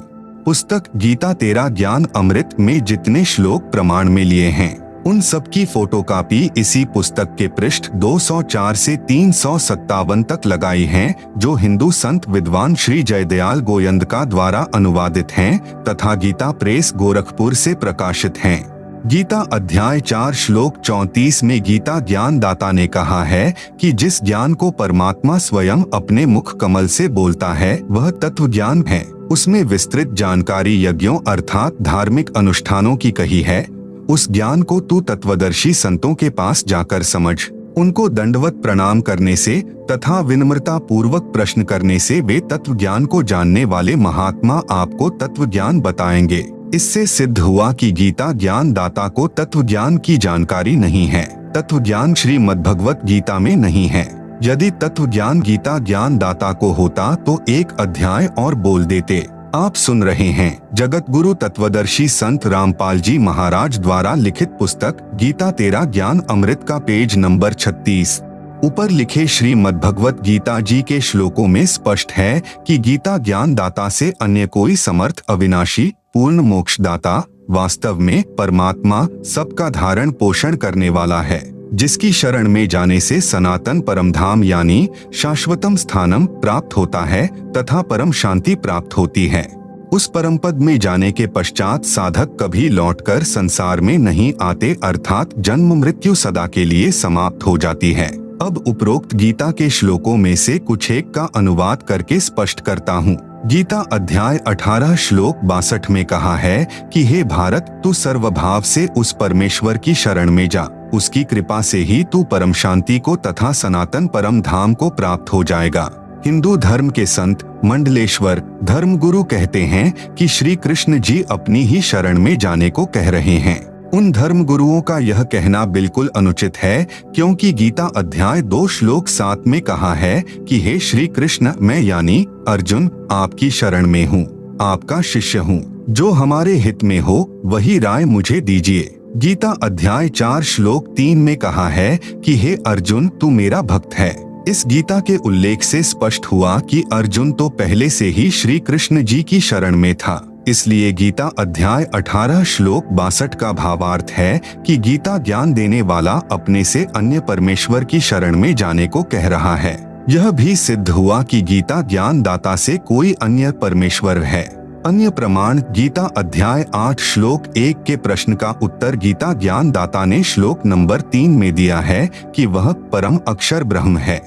पुस्तक गीता तेरा ज्ञान अमृत में जितने श्लोक प्रमाण में लिए हैं, उन सब की फोटोकॉपी इसी पुस्तक के पृष्ठ 204 से 357 तक लगाई हैं, जो हिंदू संत विद्वान श्री जयदयाल गोयंदका द्वारा अनुवादित हैं तथा गीता प्रेस गोरखपुर से प्रकाशित हैं। गीता अध्याय 4 श्लोक 34 में गीता ज्ञान दाता ने कहा है कि जिस ज्ञान को परमात्मा स्वयं अपने मुख कमल से बोलता है, वह तत्व ज्ञान है। उसमें विस्तृत जानकारी यज्ञों अर्थात धार्मिक अनुष्ठानों की कही है। उस ज्ञान को तू तत्वदर्शी संतों के पास जाकर समझ। उनको दंडवत प्रणाम करने से तथा विनम्रता पूर्वक प्रश्न करने से वे तत्व ज्ञान को जानने वाले महात्मा आपको तत्व ज्ञान बताएंगे। इससे सिद्ध हुआ कि गीता ज्ञान दाता को तत्व ज्ञान की जानकारी नहीं है। तत्व ज्ञान श्रीमद्भगवत गीता में नहीं है। यदि तत्व ज्ञान गीता ज्ञान दाता को होता तो एक अध्याय और बोल देते। आप सुन रहे हैं जगत गुरु तत्वदर्शी संत रामपाल जी महाराज द्वारा लिखित पुस्तक गीता तेरा ज्ञान अमृत का पेज नंबर 36। ऊपर लिखे श्रीमद्भगवत गीता जी के श्लोकों में स्पष्ट है कि गीता ज्ञान दाता से अन्य कोई समर्थ अविनाशी पूर्ण मोक्षदाता वास्तव में परमात्मा सबका धारण पोषण करने वाला है, जिसकी शरण में जाने से सनातन परम धाम यानी शाश्वतम स्थानम प्राप्त होता है तथा परम शांति प्राप्त होती है। उस परम पद में जाने के पश्चात साधक कभी लौटकर संसार में नहीं आते, अर्थात जन्म मृत्यु सदा के लिए समाप्त हो जाती है। अब उपरोक्त गीता के श्लोकों में से कुछ एक का अनुवाद करके स्पष्ट करता हूँ। गीता अध्याय 18 श्लोक 62 में कहा है कि हे भारत, तू सर्वभाव से उस परमेश्वर की शरण में जा, उसकी कृपा से ही तू परम शांति को तथा सनातन परम धाम को प्राप्त हो जाएगा। हिंदू धर्म के संत मंडलेश्वर धर्मगुरु कहते हैं कि श्री कृष्ण जी अपनी ही शरण में जाने को कह रहे हैं। उन धर्म गुरुओं का यह कहना बिल्कुल अनुचित है, क्योंकि गीता अध्याय 2 श्लोक 7 में कहा है कि हे श्री कृष्ण, मैं यानी अर्जुन आपकी शरण में हूँ, आपका शिष्य हूँ, जो हमारे हित में हो वही राय मुझे दीजिए। गीता अध्याय 4 श्लोक 3 में कहा है कि हे अर्जुन, तू मेरा भक्त है। इस गीता के उल्लेख से स्पष्ट हुआ कि अर्जुन तो पहले से ही श्री कृष्ण जी की शरण में था। इसलिए गीता अध्याय 18 श्लोक 62 का भावार्थ है कि गीता ज्ञान देने वाला अपने से अन्य परमेश्वर की शरण में जाने को कह रहा है। यह भी सिद्ध हुआ कि गीता ज्ञान दाता से कोई अन्य परमेश्वर है। अन्य प्रमाण गीता अध्याय 8 श्लोक 1 के प्रश्न का उत्तर गीता ज्ञान दाता ने श्लोक नंबर 3 में दिया है कि वह परम अक्षर ब्रह्म है।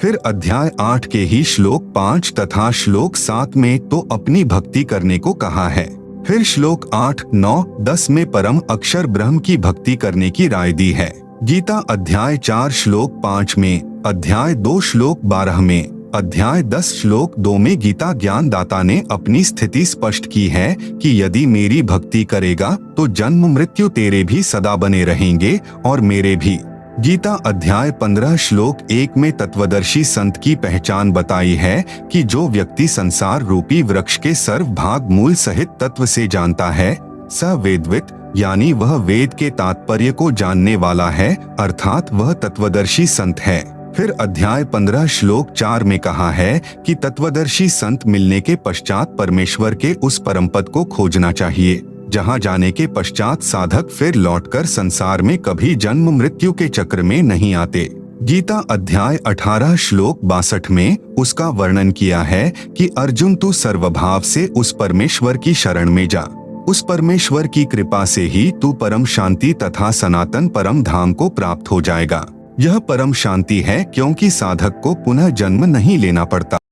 फिर अध्याय 8 के ही श्लोक 5 तथा श्लोक 7 में तो अपनी भक्ति करने को कहा है। फिर श्लोक 8, 9, 10 में परम अक्षर ब्रह्म की भक्ति करने की राय दी है। गीता अध्याय 4 श्लोक 5 में, अध्याय 2 श्लोक 12 में, अध्याय 10 श्लोक 2 में गीता ज्ञान दाता ने अपनी स्थिति स्पष्ट की है कि यदि मेरी भक्ति करेगा तो जन्म मृत्यु तेरे भी सदा बने रहेंगे और मेरे भी। गीता अध्याय 15 श्लोक 1 में तत्वदर्शी संत की पहचान बताई है कि जो व्यक्ति संसार रूपी वृक्ष के सर्वभाग मूल सहित तत्व से जानता है, स वेदवित, यानी वह वेद के तात्पर्य को जानने वाला है, अर्थात वह तत्वदर्शी संत है। फिर अध्याय 15 श्लोक 4 में कहा है कि तत्वदर्शी संत मिलने के पश्चात परमेश्वर के उस परम पद को खोजना चाहिए, जहां जाने के पश्चात साधक फिर लौटकर संसार में कभी जन्म मृत्यु के चक्र में नहीं आते। गीता अध्याय 18 श्लोक 62 में उसका वर्णन किया है कि अर्जुन तू सर्वभाव से उस परमेश्वर की शरण में जा। उस परमेश्वर की कृपा से ही तू परम शांति तथा सनातन परम धाम को प्राप्त हो जाएगा। यह परम शांति है क्योंकि साधक को पुनः जन्म नहीं लेना पड़ता।